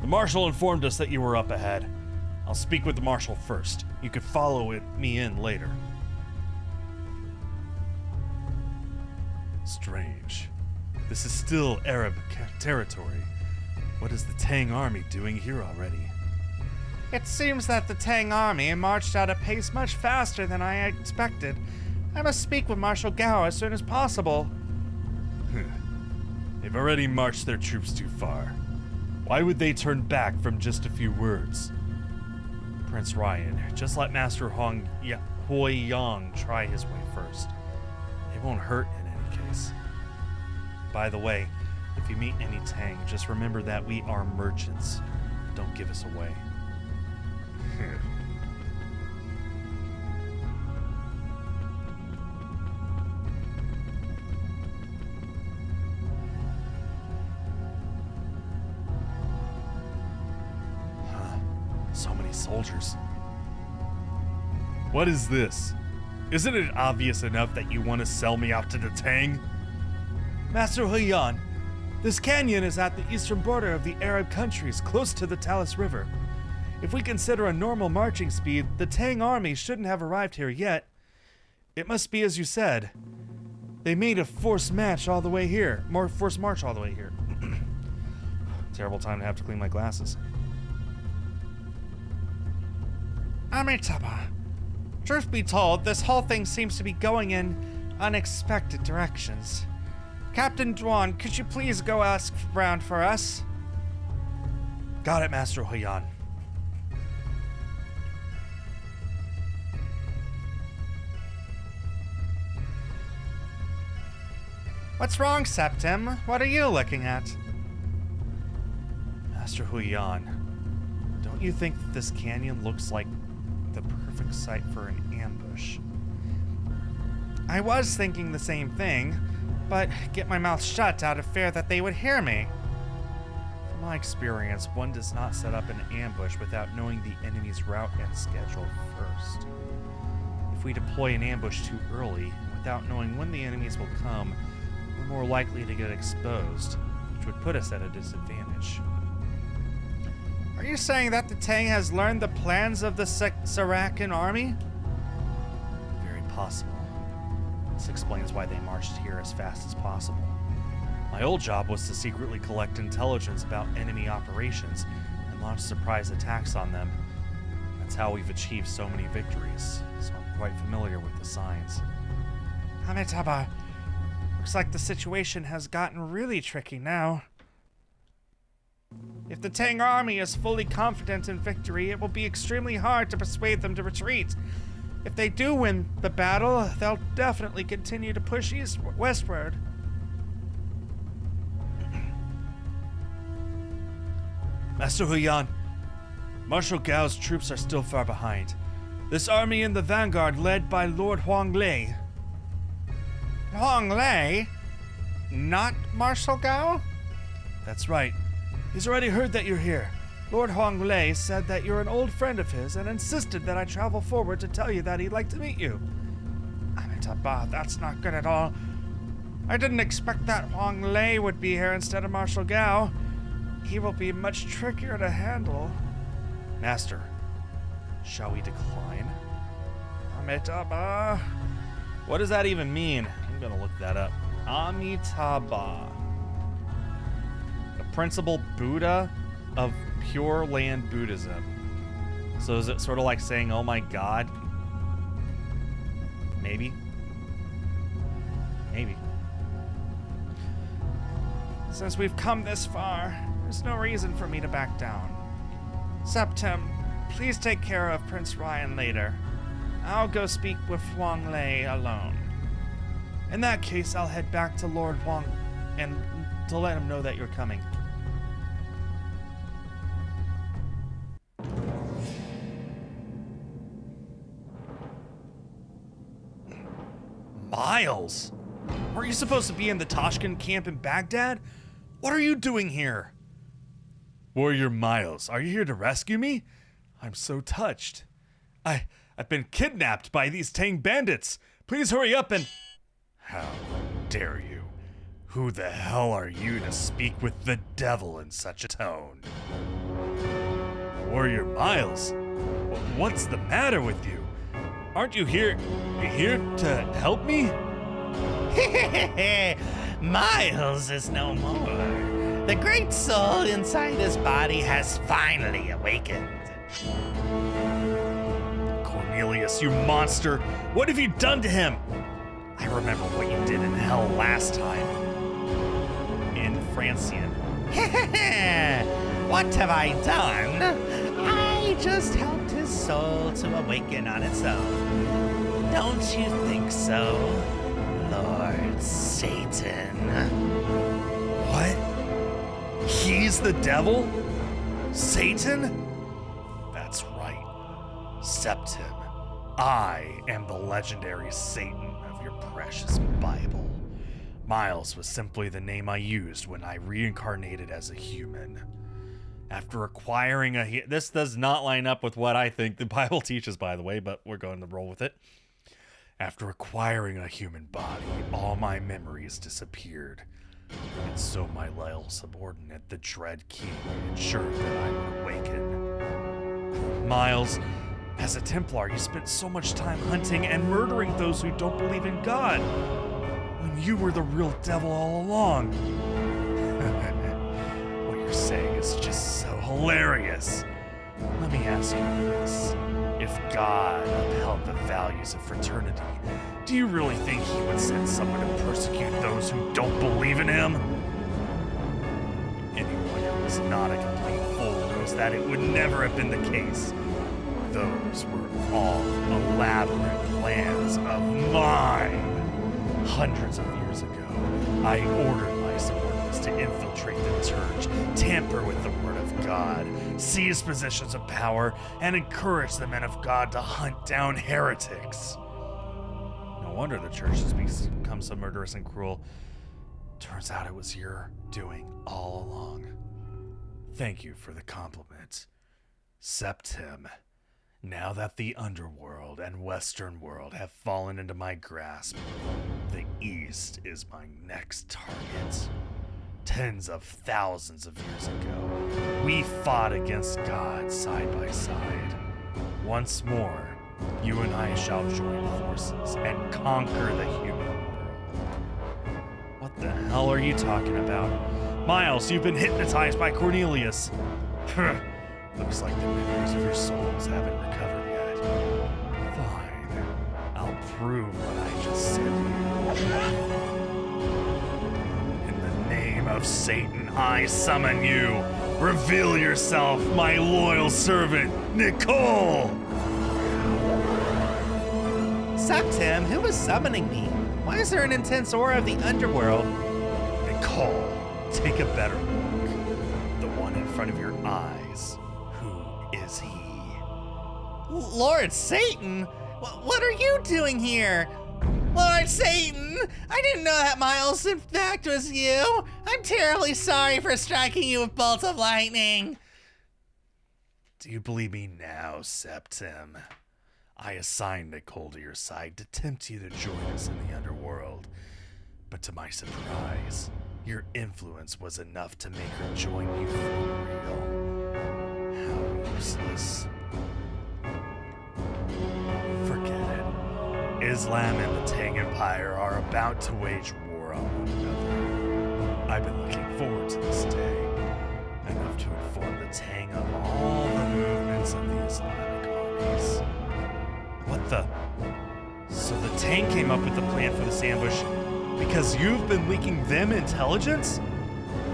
The Marshal informed us that you were up ahead. I'll speak with the Marshal first. You could follow me in later. Strange. This is still Arab territory. What is the Tang army doing here already? It seems that the Tang army marched at a pace much faster than I expected. I must speak with Marshal Gao as soon as possible. They've already marched their troops too far. Why would they turn back from just a few words? Prince Ryan, just let Master Hoi Yang try his way first. It won't hurt in any case. By the way, if you meet any Tang, just remember that we are merchants. Don't give us away. soldiers. What is this? Isn't it obvious enough that you want to sell me out to the Tang? Master Yuan, this canyon is at the eastern border of the Arab countries, close to the Talus River. If we consider a normal marching speed, the Tang army shouldn't have arrived here yet. It must be as you said. They made a forced march all the way here. Terrible time to have to clean my glasses. Amitabha, truth be told, this whole thing seems to be going in unexpected directions. Captain Yuan, could you please go ask around for us? Got it, Master Yuan. What's wrong, Septim? What are you looking at? Master Yuan, don't you think that this canyon looks like the perfect site for an ambush? I was thinking the same thing, but get my mouth shut out of fear that they would hear me. From my experience, one does not set up an ambush without knowing the enemy's route and schedule first. If we deploy an ambush too early, and without knowing when the enemies will come, we're more likely to get exposed, which would put us at a disadvantage. Are you saying that the Tang has learned the plans of the Sarakan army? Very possible. This explains why they marched here as fast as possible. My old job was to secretly collect intelligence about enemy operations and launch surprise attacks on them. That's how we've achieved so many victories, so I'm quite familiar with the signs. Amitabha, looks like the situation has gotten really tricky now. If the Tang army is fully confident in victory, it will be extremely hard to persuade them to retreat. If they do win the battle, they'll definitely continue to push westward. Master Yuan, Marshal Gao's troops are still far behind. This army in the vanguard led by Lord Huang Lei. Huang Lei? Not Marshal Gao? That's right. He's already heard that you're here. Lord Huang Lei said that you're an old friend of his and insisted that I travel forward to tell you that he'd like to meet you. Amitabha, that's not good at all. I didn't expect that Huang Lei would be here instead of Marshal Gao. He will be much trickier to handle. Master, shall we decline? Amitabha. What does that even mean? I'm gonna look that up. Amitabha. The principal Buddha of Pure Land Buddhism. So is it sort of like saying, oh my god? Maybe. Maybe. Since we've come this far, there's no reason for me to back down. Septim, please take care of Prince Ryan later. I'll go speak with Huang Lei alone. In that case, I'll head back to Lord Huang and to let him know that you're coming. Miles! Weren't you supposed to be in the Tashkent camp in Baghdad? What are you doing here? Warrior Miles, are you here to rescue me? I'm so touched. I've been kidnapped by these Tang bandits. Please hurry up and... How dare you? Who the hell are you to speak with the devil in such a tone? Warrior Miles, what's the matter with you? Aren't you here to help me? Miles is no more. The great soul inside his body has finally awakened. Cornelius, you monster! What have you done to him? I remember what you did in hell last time. In Francian. What have I done? I just helped his soul to awaken on its own. Don't you think so, Lord Satan? What? He's the devil? Satan? That's right. Septim. I am the legendary Satan of your precious Bible. Miles was simply the name I used when I reincarnated as a human. After acquiring this does not line up with what I think the Bible teaches, by the way, but we're going to roll with it. After acquiring a human body, all my memories disappeared. And so my loyal subordinate, the Dread King, ensured that I would awaken. Miles, as a Templar, you spent so much time hunting and murdering those who don't believe in God, when you were the real devil all along. What you're saying is just so hilarious. Let me ask you this. If God upheld the values of fraternity, do you really think he would send someone to persecute those who don't believe in him? Anyone who is not a complete fool knows that it would never have been the case. Those were all elaborate plans of mine. Hundreds of years ago, I ordered my subordinates to infiltrate the church, tamper with the word of God, seize positions of power, and encourage the men of God to hunt down heretics. No wonder the church has become so murderous and cruel. Turns out it was your doing all along. Thank you for the compliment. Septim. Now that the underworld and western world have fallen into my grasp, the east is my next target. Tens of thousands of years ago, we fought against God side by side. Once more, you and I shall join forces and conquer the human world. What the hell are you talking about? Miles, you've been hypnotized by Cornelius. Looks like the memories of your souls haven't recovered yet. Fine. I'll prove what I just said to you. In the name of Satan, I summon you. Reveal yourself, my loyal servant, Nicole! Septim, who is summoning me? Why is there an intense aura of the underworld? Nicole, take a better look. The one in front of your eyes. Is he? Lord Satan? What are you doing here? Lord Satan! I didn't know that Miles in fact was you! I'm terribly sorry for striking you with bolts of lightning! Do you believe me now, Septim? I assigned Nicole to your side to tempt you to join us in the underworld. But to my surprise, your influence was enough to make her join you for real. How useless. Forget it. Islam and the Tang Empire are about to wage war on one another. I've been looking forward to this day, enough to inform the Tang of all the movements of the Islamic armies. What the? So the Tang came up with the plan for this ambush because you've been leaking them intelligence?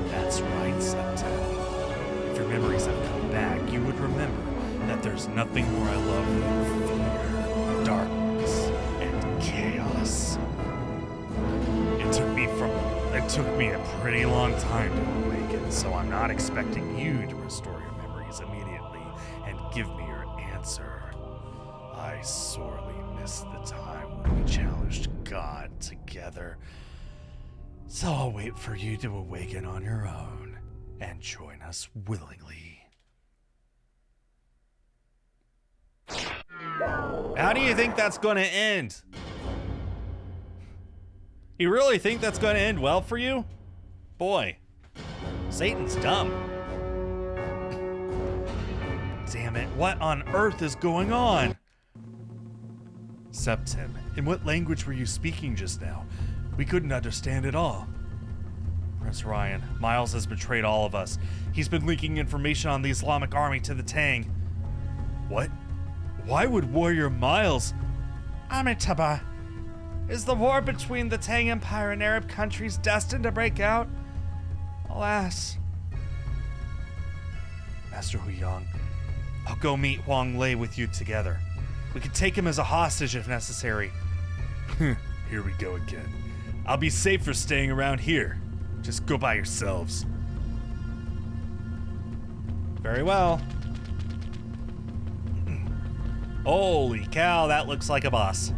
That's right, Septim. If your memories have come back, you would remember that there's nothing more I love than fear, darkness, and chaos. It took me a pretty long time to awaken, so I'm not expecting you to restore your memories immediately and give me your answer. I sorely missed the time when we challenged God together, so I'll wait for you to awaken on your own and join us willingly. How do you think that's going to end? You really think that's going to end well for you? Boy, Satan's dumb. Damn it, what on earth is going on? Septim, in what language were you speaking just now? We couldn't understand it all. Prince Ryan, Miles has betrayed all of us. He's been leaking information on the Islamic army to the Tang. What? Why would warrior Miles? Amitabha, is the war between the Tang Empire and Arab countries destined to break out? Alas. Master Huyang, I'll go meet Huang Lei with you together. We could take him as a hostage if necessary. Here we go again. I'll be safer staying around here. Just go by yourselves. Very well. Holy cow, that looks like a boss.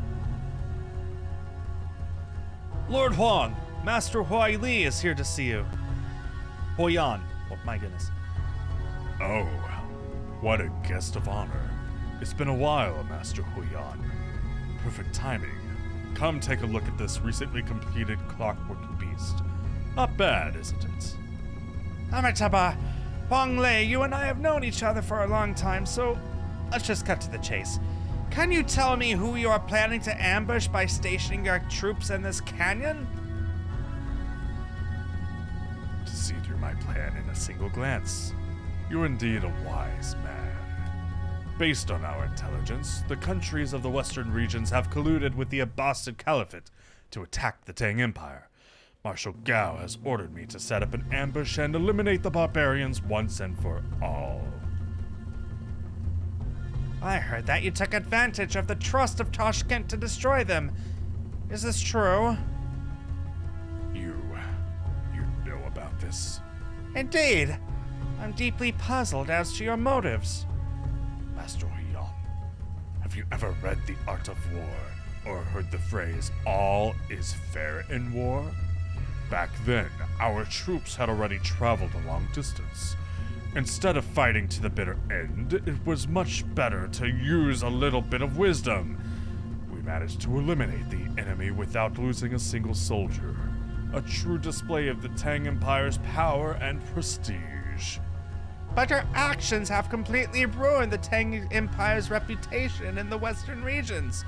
Lord Huang, Master Huai Li is here to see you. Huyan, oh my goodness. Oh, what a guest of honor. It's been a while, Master Huyan. Perfect timing. Come take a look at this recently completed clockwork beast. Not bad, isn't it? Amitabha, Wang Lei, you and I have known each other for a long time, so let's just cut to the chase. Can you tell me who you are planning to ambush by stationing your troops in this canyon? To see through my plan in a single glance, you're indeed a wise man. Based on our intelligence, the countries of the western regions have colluded with the Abbasid Caliphate to attack the Tang Empire. Marshal Gao has ordered me to set up an ambush and eliminate the barbarians once and for all. I heard that you took advantage of the trust of Tashkent to destroy them. Is this true? You know about this? Indeed. I'm deeply puzzled as to your motives. Master Yuan, have you ever read The Art of War or heard the phrase, all is fair in war? Back then, our troops had already traveled a long distance. Instead of fighting to the bitter end, it was much better to use a little bit of wisdom. We managed to eliminate the enemy without losing a single soldier. A true display of the Tang Empire's power and prestige. But your actions have completely ruined the Tang Empire's reputation in the western regions.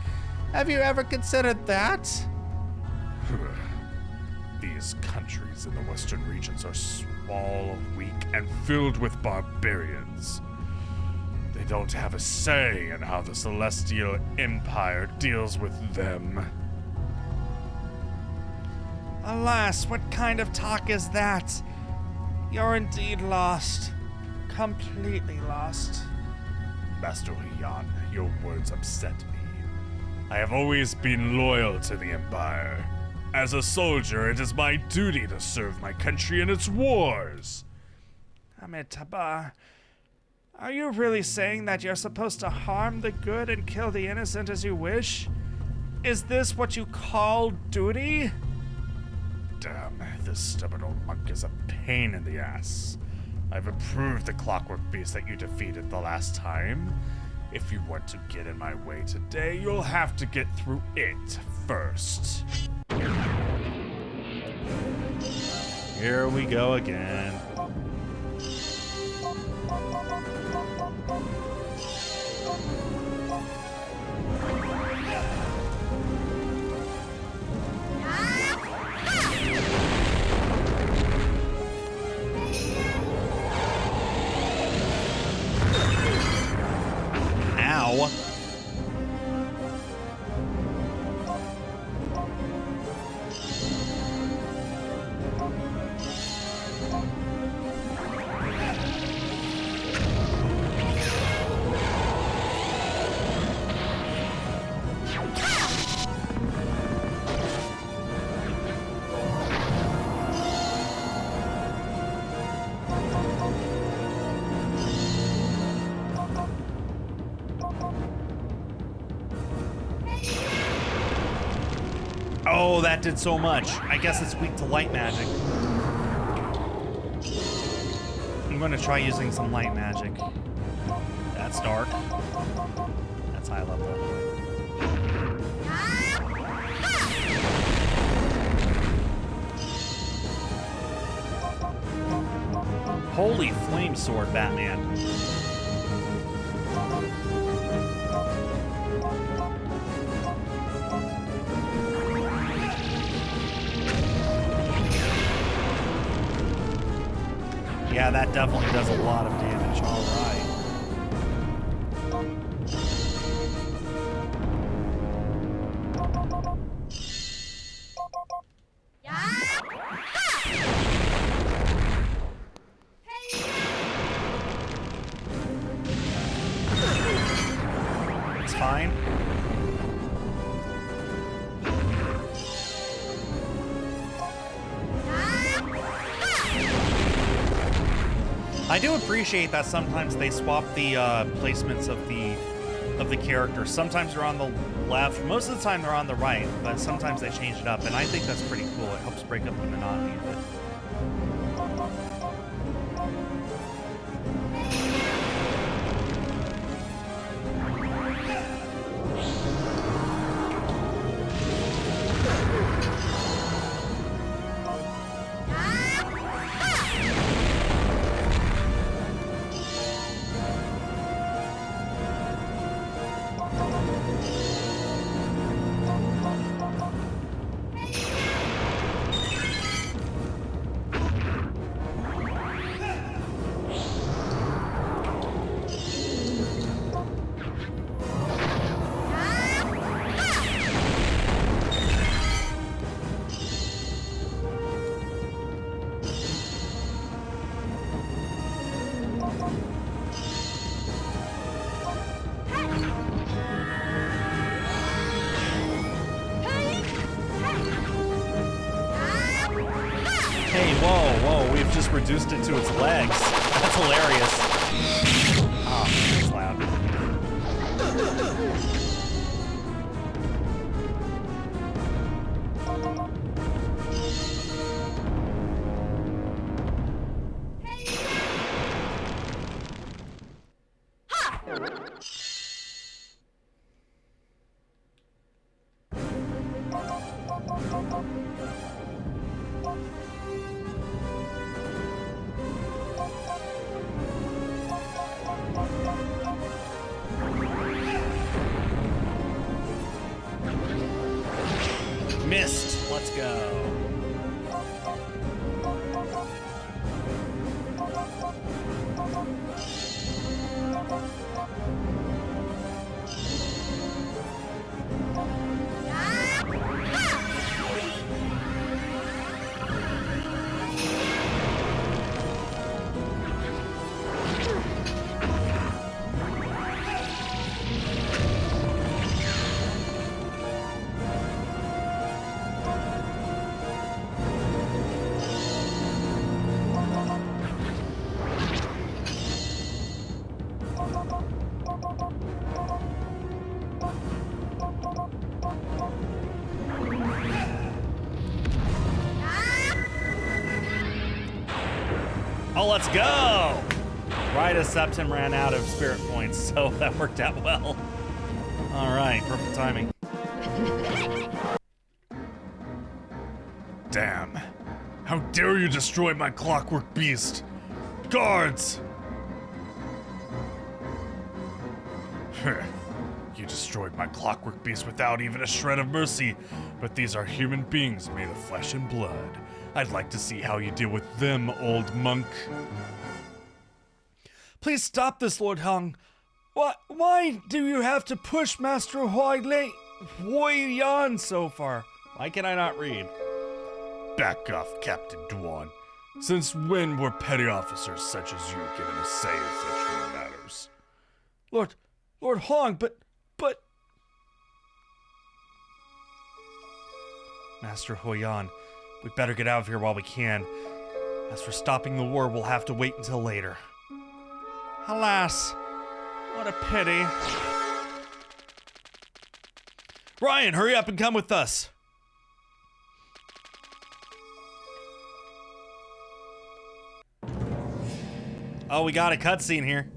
Have you ever considered that? These countries in the western regions are small, weak, and filled with barbarians. They don't have a say in how the Celestial Empire deals with them. Alas, what kind of talk is that? You're indeed lost. Completely lost. Master Yuan, your words upset me. I have always been loyal to the Empire. As a soldier, it is my duty to serve my country in its wars. Amitabha, are you really saying that you're supposed to harm the good and kill the innocent as you wish? Is this what you call duty? Damn, this stubborn old monk is a pain in the ass. I've approved the clockwork beast that you defeated the last time. If you want to get in my way today, you'll have to get through it first. Here we go again. Ow. Oh, that did so much. I guess it's weak to light magic. I'm gonna try using some light magic. That's dark. That's high level. Holy flame sword, Batman. Yeah, that definitely does a lot of damage. All right. It's fine. I do appreciate that sometimes they swap the placements of the characters. Sometimes they're on the left, most of the time they're on the right, but sometimes they change it up, and I think that's pretty cool. It helps break up the monotony of it. whoa, we've just reduced it to its legs. That's hilarious. Oh, that's loud. Missed. Let's go. Oh, let's go! Right as Septim ran out of spirit points, so that worked out well. All right, perfect timing. Damn. How dare you destroy my clockwork beast? Guards! You destroyed my clockwork beast without even a shred of mercy, but these are human beings made of flesh and blood. I'd like to see how you deal with them, old monk. Please stop this, Lord Hung. Why do you have to push Master Yuan so far? Why can I not read? Back off, Captain Yuan. Since when were petty officers such as you given a say in such human matters? Lord Hong, but... Master Huyan, we better get out of here while we can. As for stopping the war, we'll have to wait until later. Alas, what a pity. Ryan, hurry up and come with us. Oh, we got a cutscene here.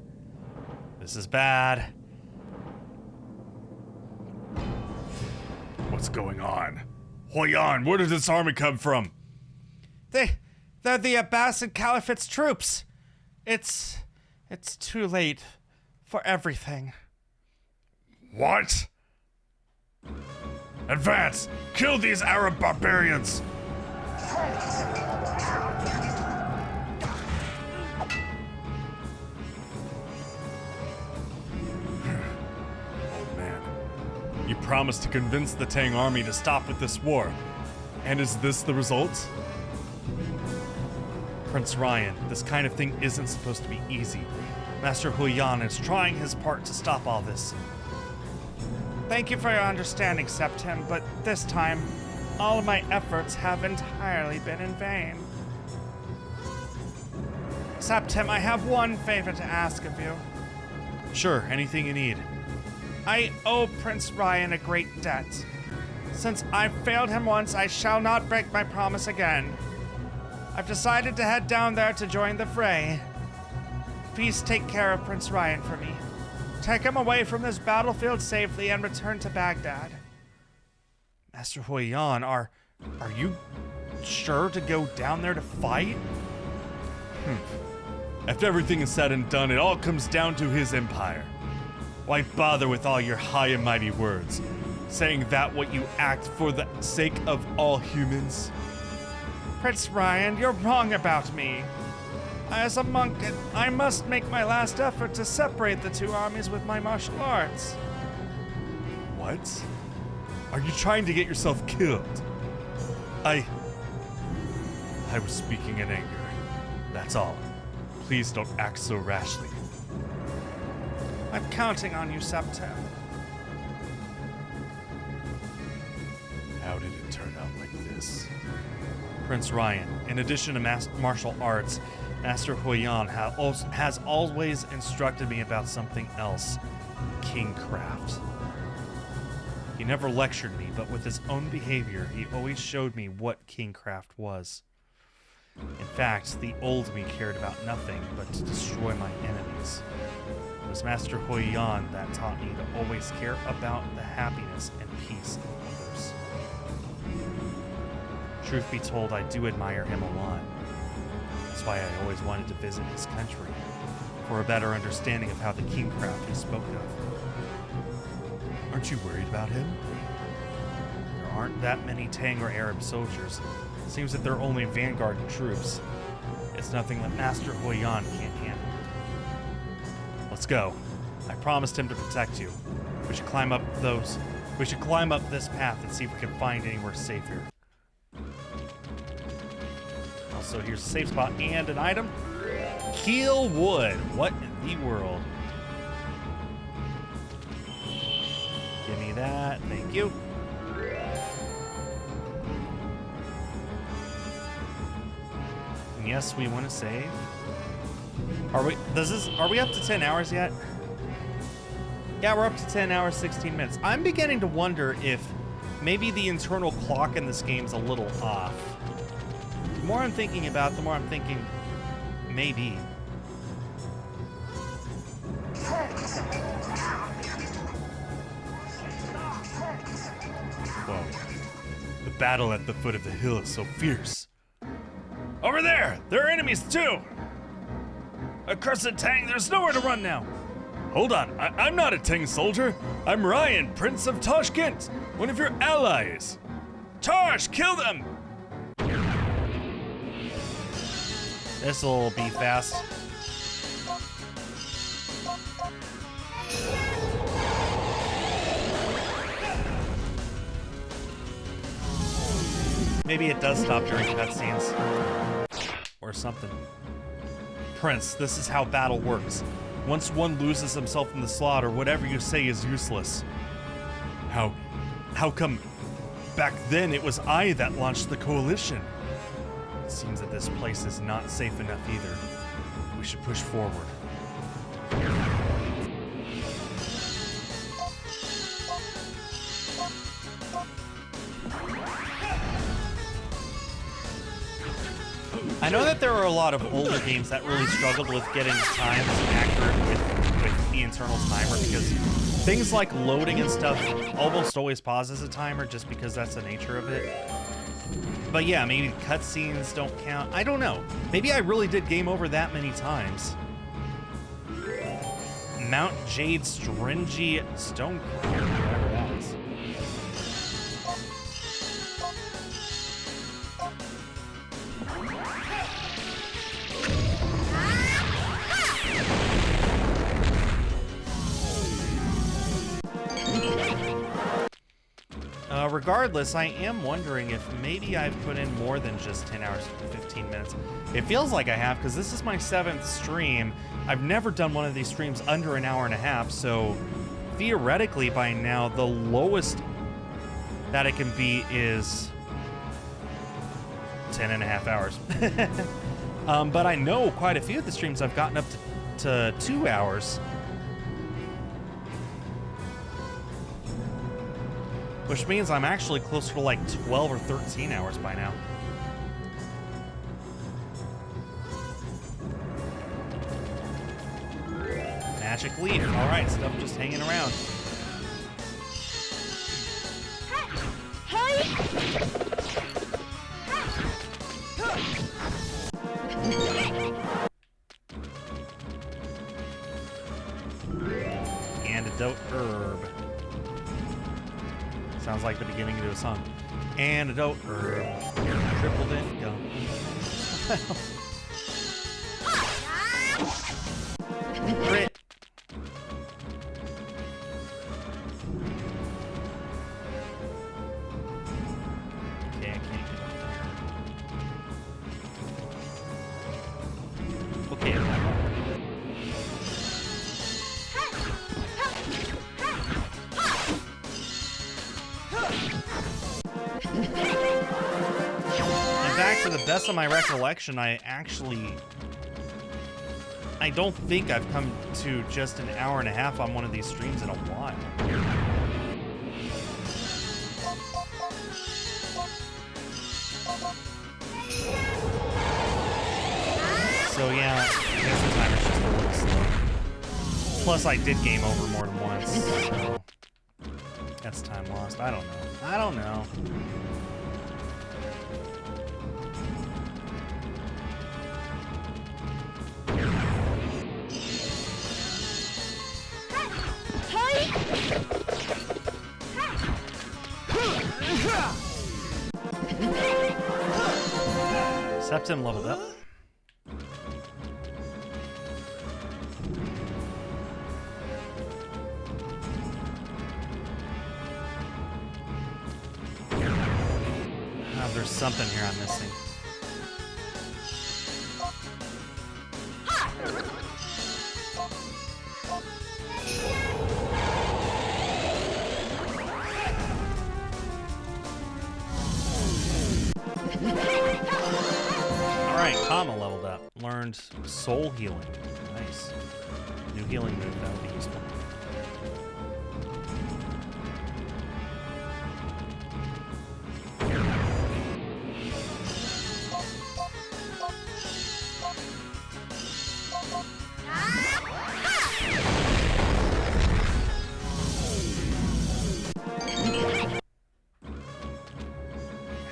This is bad. What's going on? Huyan, where did this army come from? They're the Abbasid Caliphate's troops. It's too late for everything. What? Advance! Kill these Arab barbarians! You promised to convince the Tang army to stop with this war. And is this the result? Prince Ryan, this kind of thing isn't supposed to be easy. Master Huyan is trying his part to stop all this. Thank you for your understanding, Septim, but this time, all of my efforts have entirely been in vain. Septim, I have one favor to ask of you. Sure, anything you need. I owe Prince Ryan a great debt. Since I failed him once, I shall not break my promise again. I've decided to head down there to join the fray. Please take care of Prince Ryan for me. Take him away from this battlefield safely and return to Baghdad. Master Huyan, are you sure to go down there to fight? After everything is said and done, it all comes down to his empire. Why bother with all your high and mighty words, saying that what you act for the sake of all humans? Prince Ryan, you're wrong about me. As a monk, I must make my last effort to separate the two armies with my martial arts. What? Are you trying to get yourself killed? I was speaking in anger. That's all. Please don't act so rashly. I'm counting on you, Septim. How did it turn out like this? Prince Ryan. In addition to martial arts, Master Huyan has always instructed me about something else, kingcraft. He never lectured me, but with his own behavior, he always showed me what kingcraft was. In fact, the old me cared about nothing but to destroy my enemies. It was Master Huyan that taught me to always care about the happiness and peace of others. Truth be told, I do admire him a lot. That's why I always wanted to visit his country, for a better understanding of how the kingcraft he spoke of. Aren't you worried about him? There aren't that many Tang or Arab soldiers. Seems that they're only vanguard troops. It's nothing that Master Huyan can't handle. Let's go. I promised him to protect you. We should climb up this path and see if we can find anywhere safe here. Also, here's a safe spot and an item. Keel wood. What in the world? Give me that. Thank you. And yes, we want to save. Are we up to 10 hours yet? Yeah, we're up to 10 hours, 16 minutes. I'm beginning to wonder if maybe the internal clock in this game's a little off. The more I'm thinking about it, the more I'm thinking maybe. Whoa. The battle at the foot of the hill is so fierce. Over there! There are enemies too! Accursed Tang, there's nowhere to run now. Hold on, I'm not a Tang soldier. I'm Ryan, Prince of Tashkent, one of your allies. Charge! Kill them! This'll be fast. Maybe it does stop during cutscenes. Or something. Prince, this is how battle works. Once one loses himself in the slaughter, whatever you say is useless. How come back then it was I that launched the coalition? It seems that this place is not safe enough either. We should push forward. I know that there are a lot of older games that really struggled with getting times accurate with the internal timer, because things like loading and stuff almost always pauses a timer just because that's the nature of it. But yeah, maybe cutscenes don't count. I don't know. Maybe I really did game over that many times. Mount Jade Stringy Stone, whatever that is. Regardless, I am wondering if maybe I've put in more than just 10 hours, 15 minutes. It feels like I have, because this is my 7th stream. I've never done one of these streams under an hour and a half, so theoretically by now, the lowest that it can be is 10 and a half hours. But I know quite a few of the streams I've gotten up to 2 hours. Which means I'm actually closer to like 12 or 13 hours by now. Magic leaf. All right, stuff just hanging around. Antidote herb. Sounds like the beginning of a song. Antidote herb. Triple dent gum. Crit. Okay, I can't get up there. Okay, best of my recollection, I don't think I've come to just an hour and a half on one of these streams in a while. So yeah, I guess the timer's just a little slow. Plus I did game over more than once, so that's time lost. I don't know. I don't know. Septim leveled up. There's something here I'm missing. Alright, Kama leveled up. Learned soul healing. Nice. New healing move, that would be useful.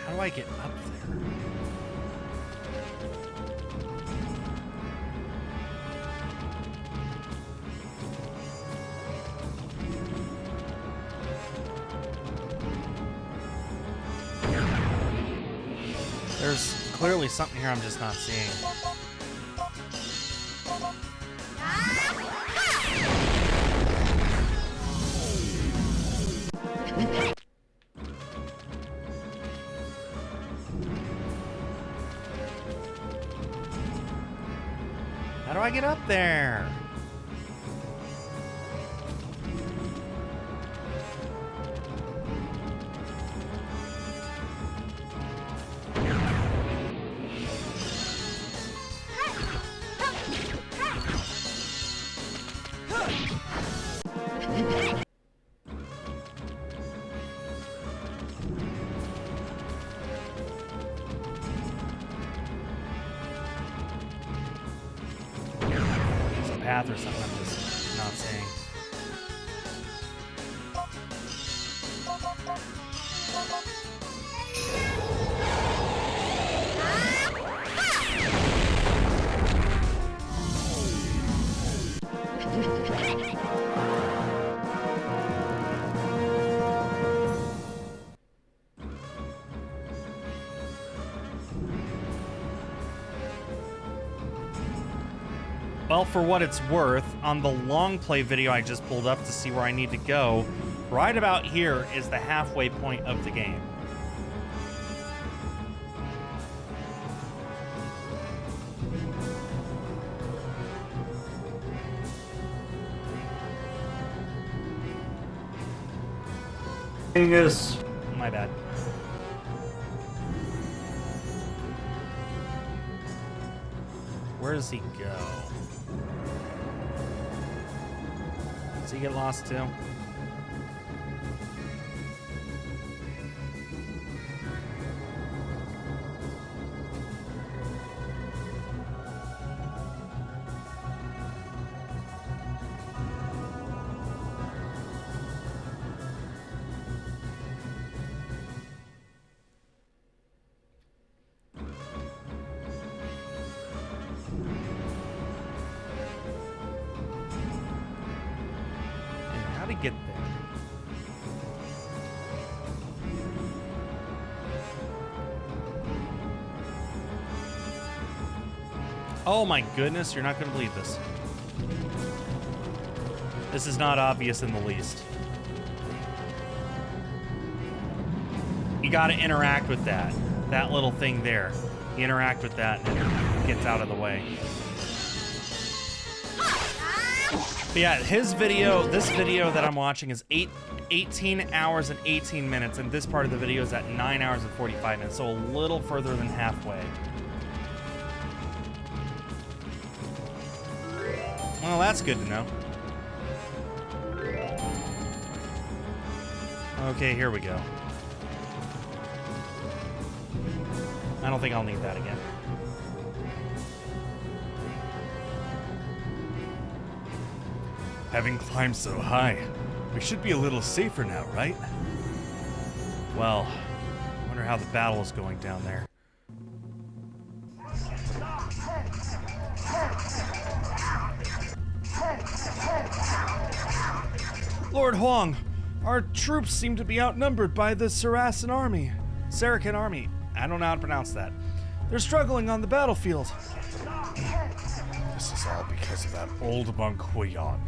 How do I get up there? There's clearly something here I'm just not seeing. How do I get up there? Path or something I'm just not seeing. Well, for what it's worth, on the long play video I just pulled up to see where I need to go, right about here is the halfway point of the game. Angus. My bad. Where does he go? Does he get lost too? To get there. Oh my goodness, you're not going to believe this. This is not obvious in the least. You got to interact with that little thing there. You interact with that and it gets out of the way. But yeah, his video, this video that I'm watching is 18 hours and 18 minutes, and this part of the video is at 9 hours and 45 minutes, so a little further than halfway. Well, that's good to know. Okay, here we go. I don't think I'll need that again. Having climbed so high, we should be a little safer now, right? Well, I wonder how the battle is going down there. Lord Huang, our troops seem to be outnumbered by the Saracen army. Saracen army. I don't know how to pronounce that. They're struggling on the battlefield. This is all because of that old monk Yuan.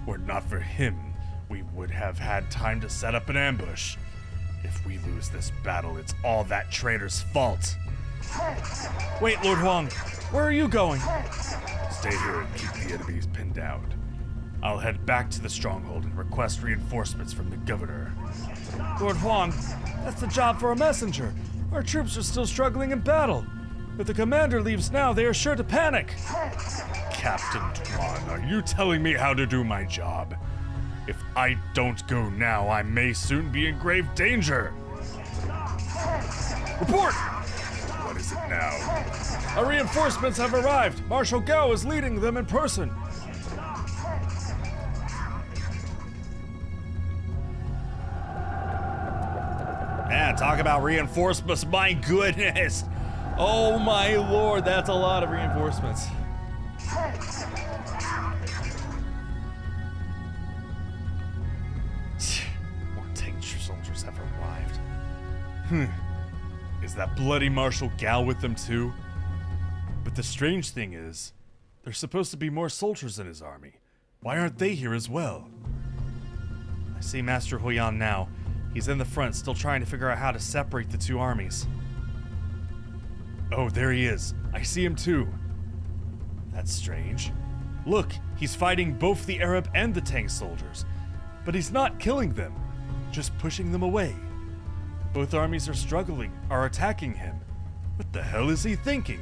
Were it not for him, we would have had time to set up an ambush. If we lose this battle, it's all that traitor's fault. Wait, Lord Huang, where are you going? Stay here and keep the enemies pinned down. I'll head back to the stronghold and request reinforcements from the governor. Lord Huang, that's the job for a messenger. Our troops are still struggling in battle. If the commander leaves now, they are sure to panic. Captain Xuan, are you telling me how to do my job? If I don't go now, I may soon be in grave danger. Report! What is it now? Our reinforcements have arrived. Marshal Gao is leading them in person. Yeah, talk about reinforcements. My goodness. Oh my lord, that's a lot of reinforcements. More tank soldiers have arrived. Is that bloody Marshal Gao with them too? But the strange thing is, there's supposed to be more soldiers in his army. Why aren't they here as well? I see Master Huyan now. He's in the front, still trying to figure out how to separate the two armies. Oh, there he is. I see him too. That's strange. Look, he's fighting both the Arab and the Tang soldiers. But he's not killing them, just pushing them away. Both armies are attacking him. What the hell is he thinking?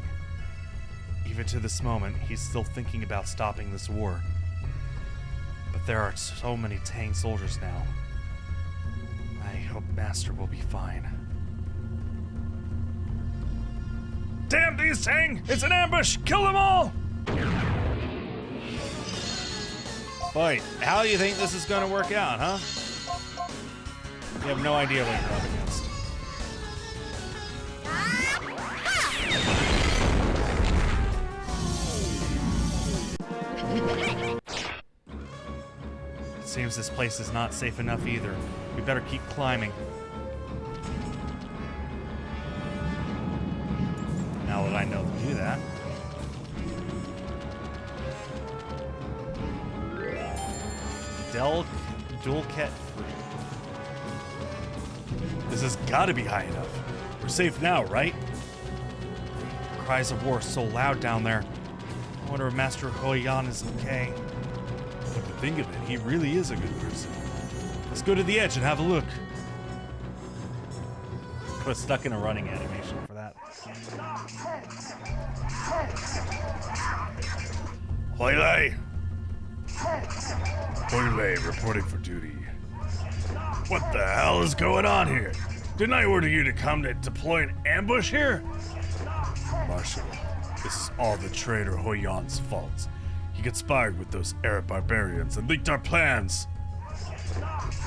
Even to this moment, he's still thinking about stopping this war. But there are so many Tang soldiers now. I hope Master will be fine. Damn these Tang! It's an ambush! Kill them all! Wait, how do you think this is going to work out, huh? You have no idea what you're up against. It seems this place is not safe enough either. We better keep climbing. Now that I know to do that. Dulcat fruit. This has got to be high enough. We're safe now, right? The cries of war are so loud down there. I wonder if Master Huyan is okay. But to think of it, he really is a good person. Let's go to the edge and have a look. I was stuck in a running animation for that. Hoyle! Hoyle, reporting for duty. What the hell is going on here? Didn't I order you to come to deploy an ambush here? Marshal, this is all the traitor Huyan's fault. He conspired with those Arab barbarians and leaked our plans.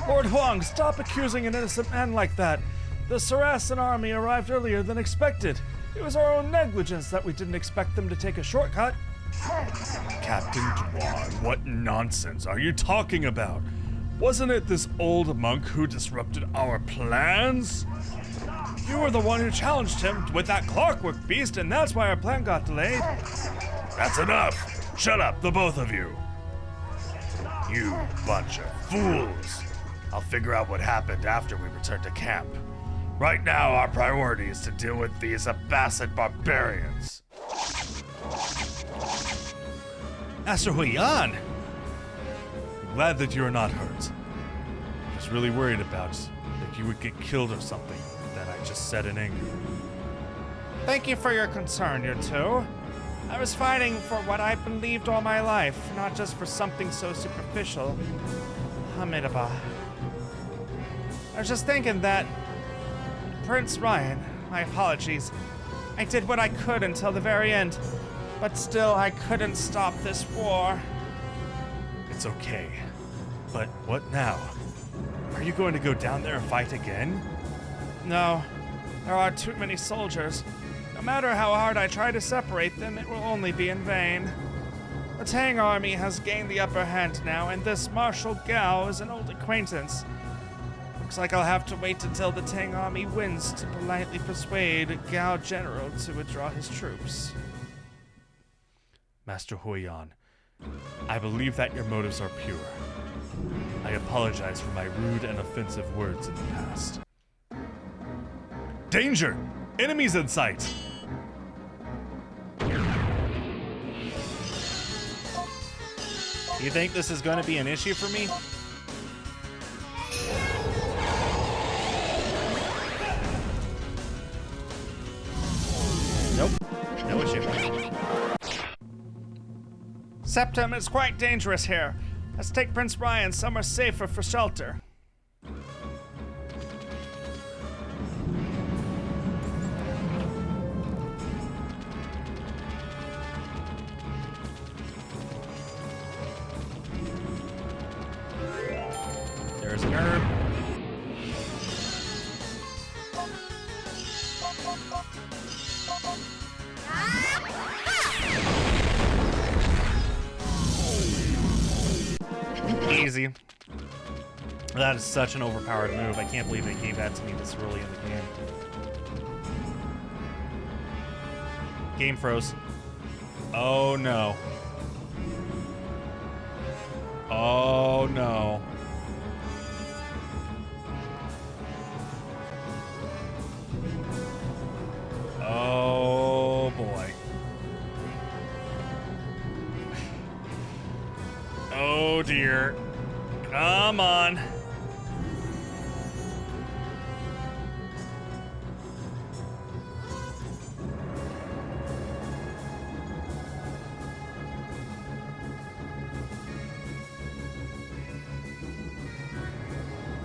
Lord Huang, stop accusing an innocent man like that. The Saracen army arrived earlier than expected. It was our own negligence that we didn't expect them to take a shortcut. Captain Yuan, what nonsense are you talking about? Wasn't it this old monk who disrupted our plans? You were the one who challenged him with that clockwork beast, and that's why our plan got delayed. That's enough! Shut up, the both of you! You bunch of fools! I'll figure out what happened after we return to camp. Right now, our priority is to deal with these Abbasid barbarians. Master Huyan! Glad that you're not hurt. I was really worried about that you would get killed or something that I just said in anger. Thank you for your concern, you two. I was fighting for what I believed all my life, not just for something so superficial. Hamidaba. I was just thinking that... Prince Ryan, my apologies. I did what I could until the very end, but still I couldn't stop this war. It's okay. But what now? Are you going to go down there and fight again? No, there are too many soldiers. No matter how hard I try to separate them, it will only be in vain. The Tang army has gained the upper hand now, and this Marshal Gao is an old acquaintance. Looks like I'll have to wait until the Tang army wins to politely persuade Gao General to withdraw his troops. Master Huiyan, I believe that your motives are pure. I apologize for my rude and offensive words in the past. Danger! Enemies in sight! You think this is going to be an issue for me? Nope. No issue. Septum, it's quite dangerous here. Let's take Prince Ryan somewhere safer for shelter. There's an herb. Easy. That is such an overpowered move. I can't believe they gave that to me this early in the game. Game froze. Oh no. Oh no. Oh boy. Oh dear. Come on.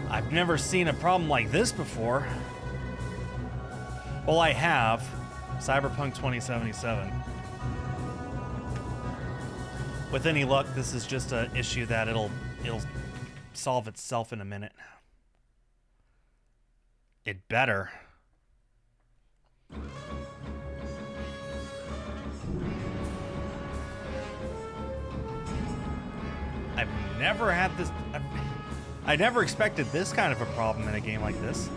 I've never seen a problem like this before. Well, I have. Cyberpunk 2077. With any luck, this is just an issue that it'll solve itself in a minute. It better. I've never had this. I never expected this kind of a problem in a game like this.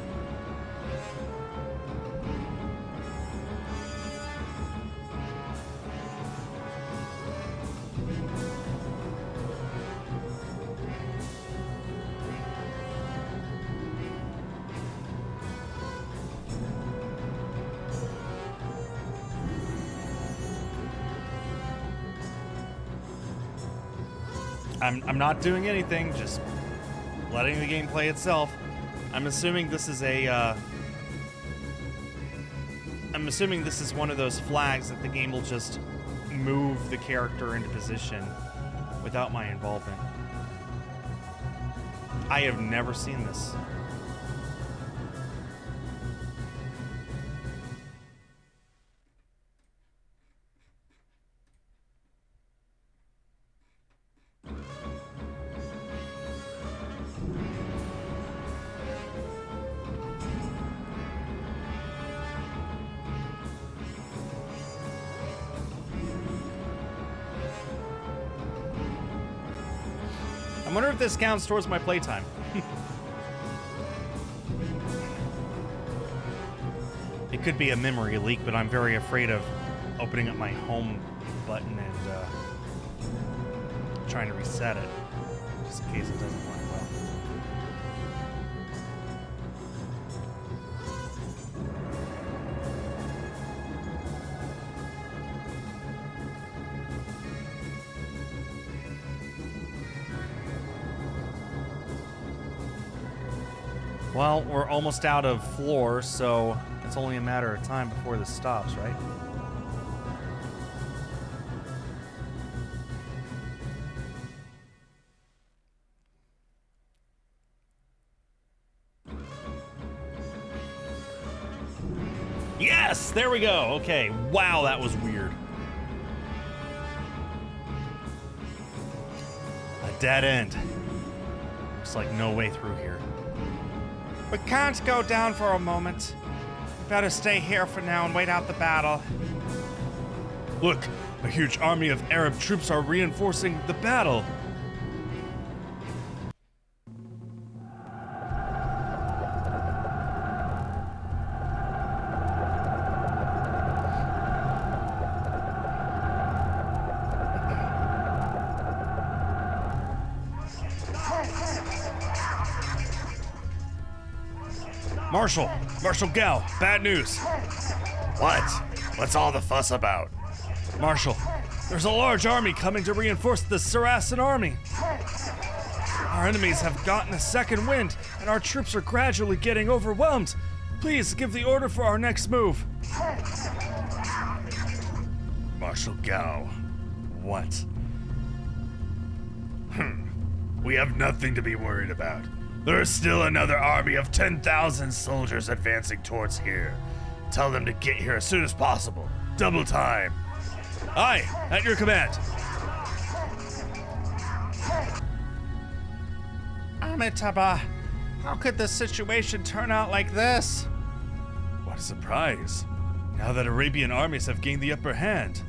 I'm not doing anything, just letting the game play itself. I'm assuming this is I'm assuming this is one of those flags that the game will just move the character into position without my involvement. I have never seen this. I wonder if this counts towards my playtime. It could be a memory leak, but I'm very afraid of opening up my home button and trying to reset it, just in case it doesn't work well. Well, we're almost out of floor, so it's only a matter of time before this stops, right? Yes, there we go. Okay, wow, that was weird. A dead end. Looks like no way through here. We can't go down for a moment. We better stay here for now and wait out the battle. Look, a huge army of Arab troops are reinforcing the battle. Marshal Gao, bad news. What? What's all the fuss about? Marshal, there's a large army coming to reinforce the Saracen army. Our enemies have gotten a second wind, and our troops are gradually getting overwhelmed. Please give the order for our next move. Marshal Gao, What? we have nothing to be worried about. There is still another army of 10,000 soldiers advancing towards here. Tell them to get here as soon as possible. Double time. Aye, at your command. Amitabha, how could this situation turn out like this? What a surprise. Now that Arabian armies have gained the upper hand.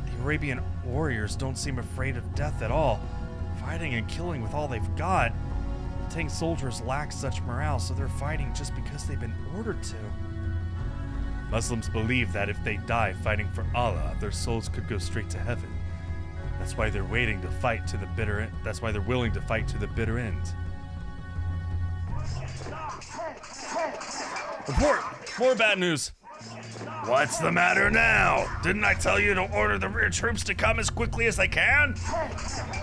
The Arabian warriors don't seem afraid of death at all, fighting and killing with all they've got. The Tang soldiers lack such morale, so they're fighting just because they've been ordered to. Muslims believe that if they die fighting for Allah, their souls could go straight to heaven. That's why they're waiting to fight to the bitter end. That's why they're willing to fight to the bitter end. Report! More bad news. What's the matter now? Didn't I tell you to order the rear troops to come as quickly as they can?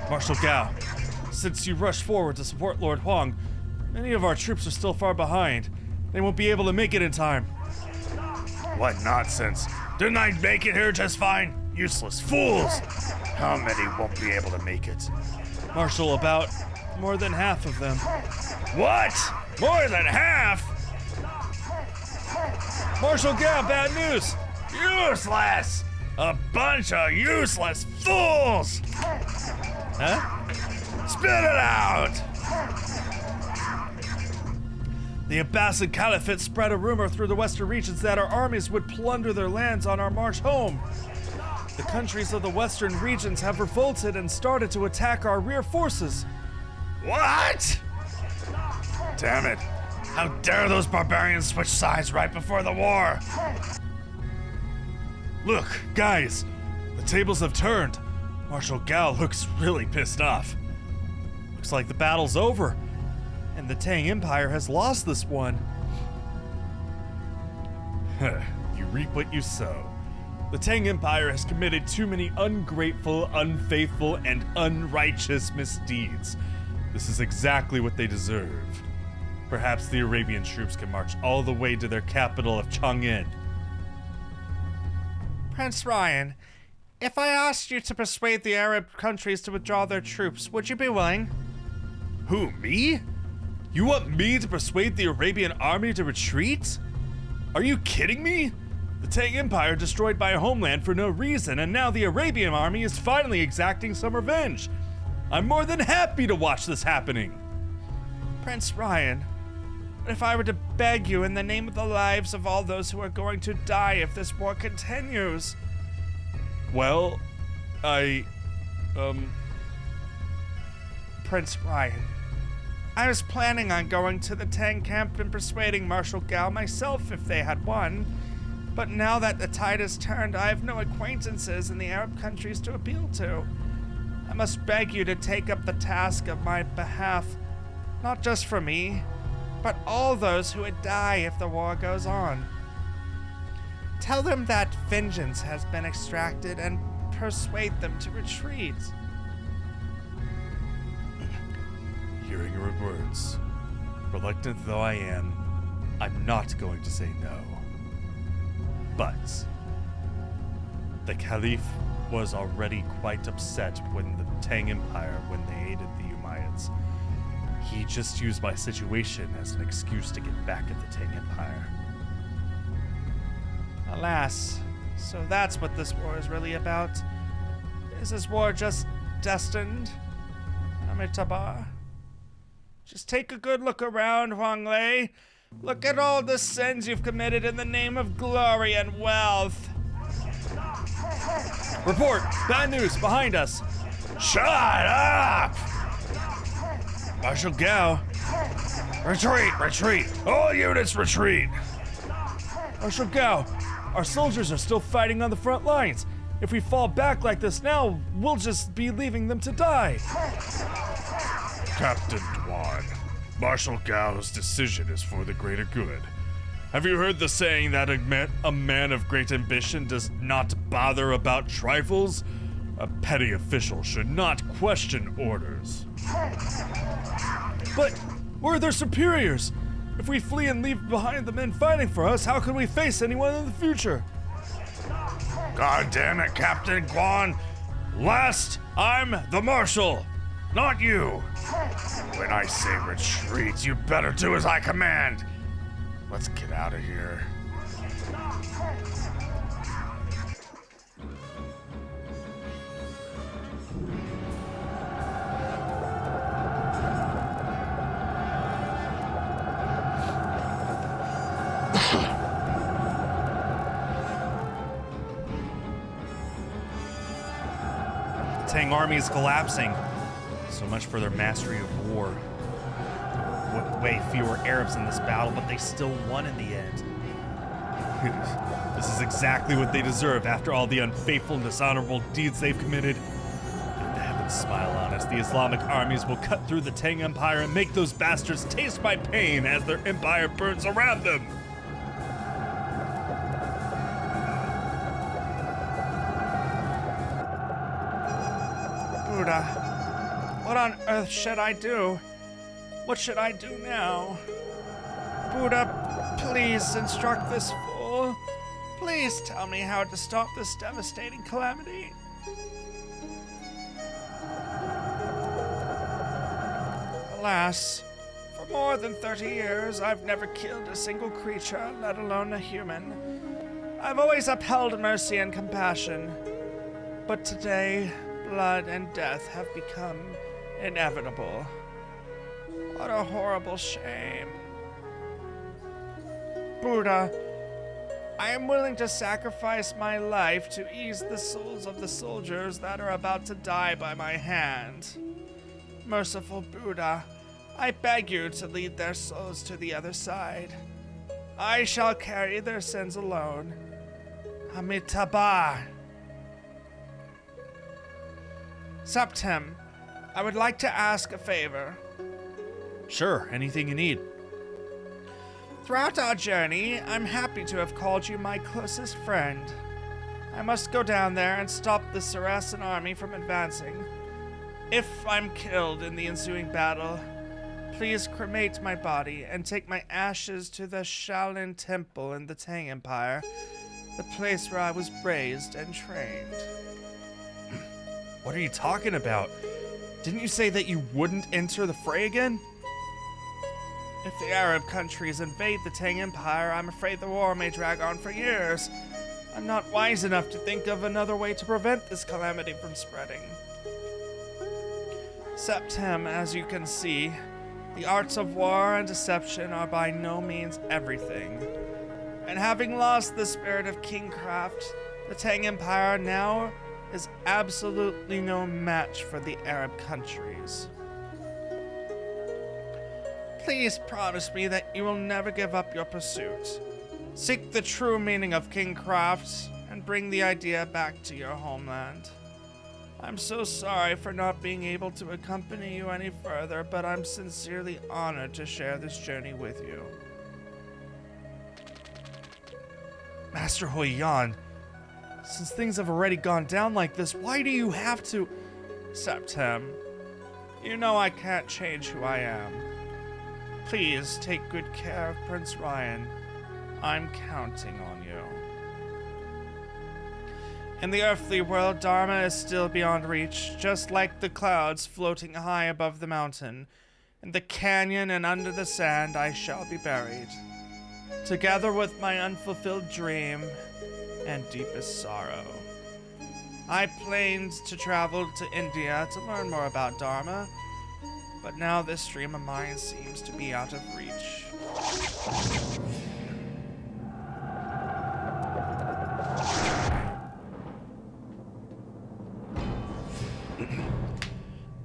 Marshal Gao, since you rushed forward to support Lord Huang, many of our troops are still far behind. They won't be able to make it in time. What nonsense. Didn't I make it here just fine? Useless fools. How many won't be able to make it? Marshal, about more than half of them. What? More than half? Marshal Gao, bad news! Useless! A bunch of useless fools! Huh? Spit it out! The Abbasid Caliphate spread a rumor through the western regions that our armies would plunder their lands on our march home. The countries of the western regions have revolted and started to attack our rear forces. What? Damn it. How dare those barbarians switch sides right before the war? Look, guys, the tables have turned. Marshal Gao looks really pissed off. Looks like the battle's over, and the Tang Empire has lost this one. You reap what you sow. The Tang Empire has committed too many ungrateful, unfaithful, and unrighteous misdeeds. This is exactly what they deserve. Perhaps the Arabian troops can march all the way to their capital of Chang'an. Prince Ryan, if I asked you to persuade the Arab countries to withdraw their troops, would you be willing? Who, me? You want me to persuade the Arabian army to retreat? Are you kidding me? The Tang Empire destroyed my homeland for no reason, and now the Arabian army is finally exacting some revenge. I'm more than happy to watch this happening. Prince Ryan, if I were to beg you in the name of the lives of all those who are going to die if this war continues. Well, Prince Ryan, I was planning on going to the Tang camp and persuading Marshal Gao myself if they had won. But now that the tide has turned, I have no acquaintances in the Arab countries to appeal to. I must beg you to take up the task of my behalf, not just for me, but all those who would die if the war goes on. Tell them that vengeance has been extracted and persuade them to retreat. hearing your words, reluctant though I am, I'm not going to say no. But the Caliph was already quite upset when the Tang Empire, when they aided the Umayyads. He just used my situation as an excuse to get back at the Tang Empire. Alas, so that's what this war is really about. Is this war just destined? Amitabha? Just take a good look around, Huang Lei. Look at all the sins you've committed in the name of glory and wealth. Report! Bad news, behind us! Shut up! Marshal Gao. Retreat! All units retreat! Marshal Gao, our soldiers are still fighting on the front lines. If we fall back like this now, we'll just be leaving them to die. Captain Yuan, Marshal Gao's decision is for the greater good. Have you heard the saying that a man of great ambition does not bother about trifles? A petty official should not question orders. But we're their superiors. If we flee and leave behind the men fighting for us, how can we face anyone in the future? God damn it, Captain Yuan! Last, I'm the Marshal, not you! When I say retreat, you better do as I command! Let's get out of here. The Tang army is collapsing. So much for their mastery of war. Way fewer Arabs in this battle, but they still won in the end. This is exactly what they deserve after all the unfaithful and dishonorable deeds they've committed. If the heavens smile on us, the Islamic armies will cut through the Tang Empire and make those bastards taste my pain as their empire burns around them. Buddha, what on earth should I do? What should I do now? Buddha, please instruct this fool. Please tell me how to stop this devastating calamity. Alas, for more than 30 years, I've never killed a single creature, let alone a human. I've always upheld mercy and compassion. But today, blood and death have become inevitable. What a horrible shame. Buddha, I am willing to sacrifice my life to ease the souls of the soldiers that are about to die by my hand. Merciful Buddha, I beg you to lead their souls to the other side. I shall carry their sins alone. Amitabha. Septem, I would like to ask a favor. Sure, anything you need. Throughout our journey, I'm happy to have called you my closest friend. I must go down there and stop the Saracen army from advancing. If I'm killed in the ensuing battle, please cremate my body and take my ashes to the Shaolin Temple in the Tang Empire, the place where I was raised and trained. What are you talking about? Didn't you say that you wouldn't enter the fray again? If the Arab countries invade the Tang Empire, I'm afraid the war may drag on for years. I'm not wise enough to think of another way to prevent this calamity from spreading. Septem, as you can see, the arts of war and deception are by no means everything. And having lost the spirit of kingcraft, the Tang Empire now is absolutely no match for the Arab countries. Please promise me that you will never give up your pursuit. Seek the true meaning of kingcraft and bring the idea back to your homeland. I'm so sorry for not being able to accompany you any further, but I'm sincerely honored to share this journey with you. Master Yuan, since things have already gone down like this, why do you have to... Septem, you know I can't change who I am. Please take good care of Prince Ryan. I'm counting on you. In the earthly world, Dharma is still beyond reach, just like the clouds floating high above the mountain. In the canyon and under the sand, I shall be buried. Together with my unfulfilled dream, and deepest sorrow. I planned to travel to India to learn more about Dharma, but now this dream of mine seems to be out of reach.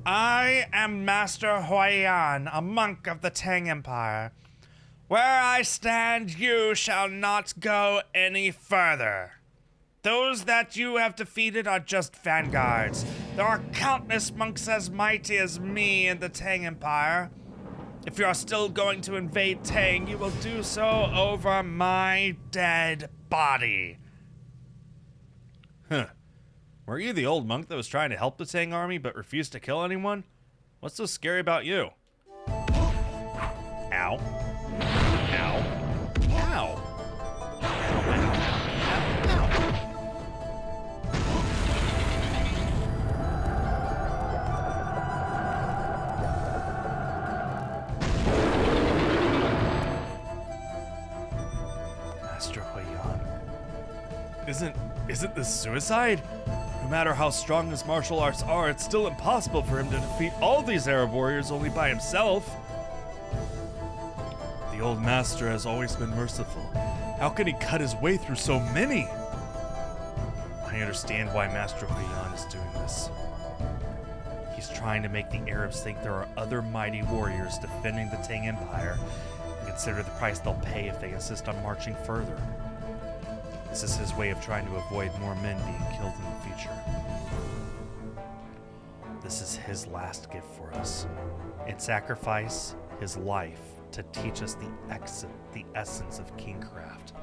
I am Master Huan, a monk of the Tang Empire. Where I stand, you shall not go any further. Those that you have defeated are just vanguards. There are countless monks as mighty as me in the Tang Empire. If you are still going to invade Tang, you will do so over my dead body. Huh. Were you the old monk that was trying to help the Tang army but refused to kill anyone? What's so scary about you? Ow. Ow. Ow. Master Huan. Isn't this suicide? No matter how strong his martial arts are, it's still impossible for him to defeat all these Arab warriors only by himself. The old master has always been merciful. How can he cut his way through so many? I understand why Master Xuan is doing this. He's trying to make the Arabs think there are other mighty warriors defending the Tang Empire and consider the price they'll pay if they insist on marching further. This is his way of trying to avoid more men being killed in the future. This is his last gift for us. It sacrificed his life to teach us the essence of kingcraft.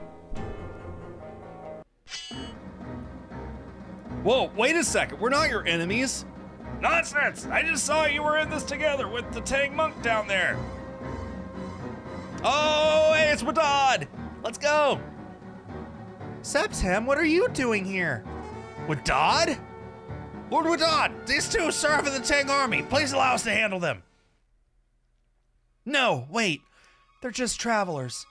Whoa, wait a second. We're not your enemies. Nonsense! I just saw you were in this together with the Tang monk down there. Oh, hey, it's Wadad. Let's go. Septem, what are you doing here? Wadad? Lord Wadad, these two serve in the Tang army. Please allow us to handle them. No, wait. They're just travelers.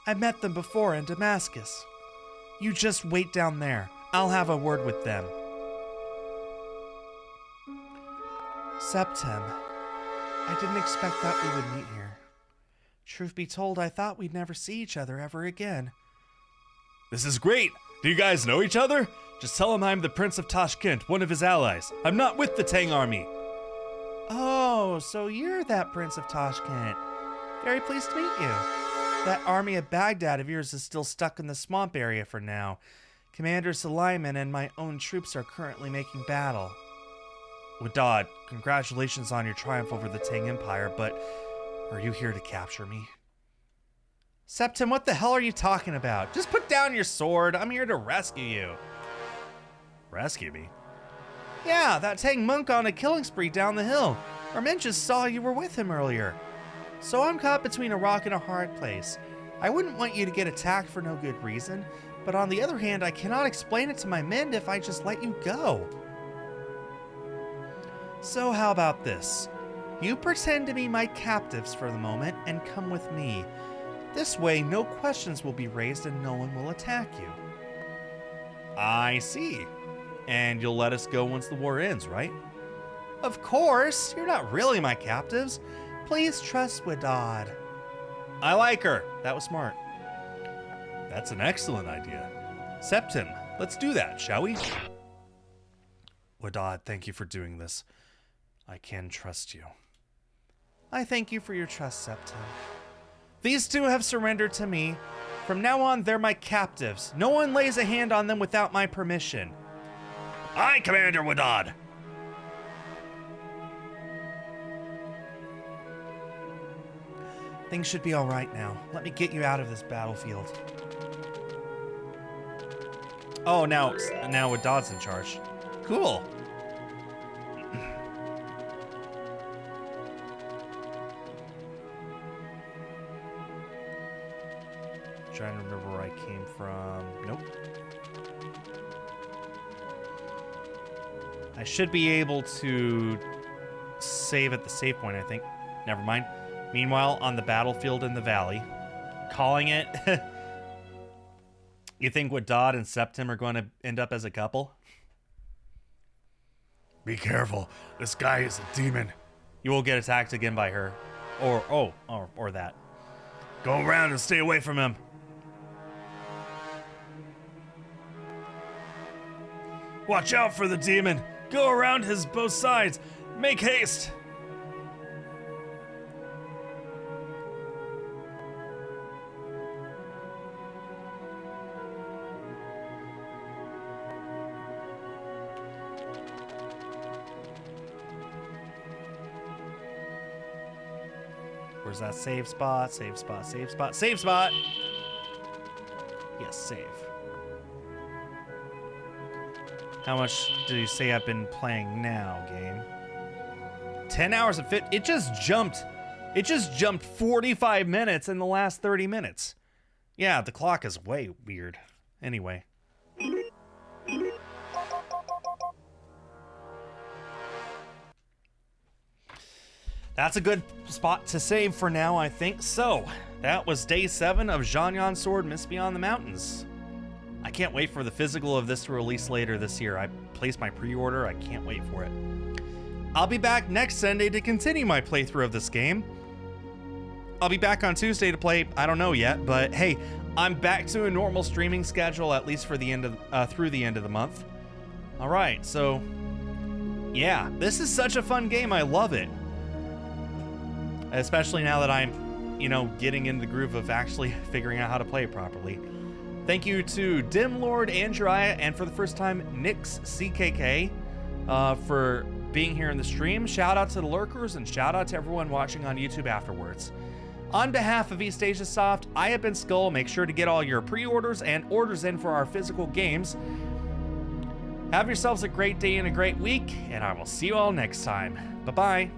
I met them before in Damascus. You just wait down there. I'll have a word with them. Septem, I didn't expect that we would meet here. Truth be told, I thought we'd never see each other ever again. This is great! Do you guys know each other? Just tell him I'm the Prince of Tashkent, one of his allies. I'm not with the Tang army. Oh, so you're that Prince of Tashkent. Very pleased to meet you. That army of Baghdad of yours is still stuck in the swamp area for now. Commander Suleiman and my own troops are currently making battle. Wadad, congratulations on your triumph over the Tang Empire, but are you here to capture me? Septem, what the hell are you talking about? Just put down your sword. I'm here to rescue you. Rescue me? Yeah, that Tang monk on a killing spree down the hill. Our men just saw you were with him earlier. So I'm caught between a rock and a hard place. I wouldn't want you to get attacked for no good reason, but on the other hand, I cannot explain it to my men if I just let you go. So how about this? You pretend to be my captives for the moment and come with me. This way, no questions will be raised and no one will attack you. I see. And you'll let us go once the war ends, right? Of course, you're not really my captives. Please trust Wadad. I like her. That was smart. That's an excellent idea. Septim, let's do that, shall we? Wadad, thank you for doing this. I can trust you. I thank you for your trust, Septim. These two have surrendered to me. From now on, they're my captives. No one lays a hand on them without my permission. Aye, Commander Wadad. Things should be all right now. Let me get you out of this battlefield. Oh, now Wadad's in charge. Cool. Trying to remember where I came from. Nope. I should be able to save at the save point, I think. Never mind. Meanwhile, on the battlefield in the valley, calling it. You think what Dodd and Septim are going to end up as a couple? Be careful. This guy is a demon. You will get attacked again by her. Or that. Go around and stay away from him. Watch out for the demon. Go around his both sides. Make haste. Where's that save spot? Save spot, save spot, save spot! Yes, save. How much did you say I've been playing now, game? 10 hours and it just jumped 45 minutes in the last 30 minutes. Yeah, the clock is way weird. Anyway. That's a good spot to save for now, I think. So, that was day 7 of Xuan Sword Mist Beyond the Mountains. I can't wait for the physical of this to release later this year. I placed my pre-order. I can't wait for it. I'll be back next Sunday to continue my playthrough of this game. I'll be back on Tuesday to play, I don't know yet, but hey, I'm back to a normal streaming schedule, at least for the end of through the end of the month. All right, so yeah, this is such a fun game. I love it. Especially now that I'm, getting into the groove of actually figuring out how to play it properly. Thank you to Dimlord, Andriah, and for the first time, Nix CKK for being here in the stream. Shout out to the lurkers and shout out to everyone watching on YouTube afterwards. On behalf of East Asia Soft, I have been Skull. Make sure to get all your pre-orders and orders in for our physical games. Have yourselves a great day and a great week, and I will see you all next time. Bye-bye.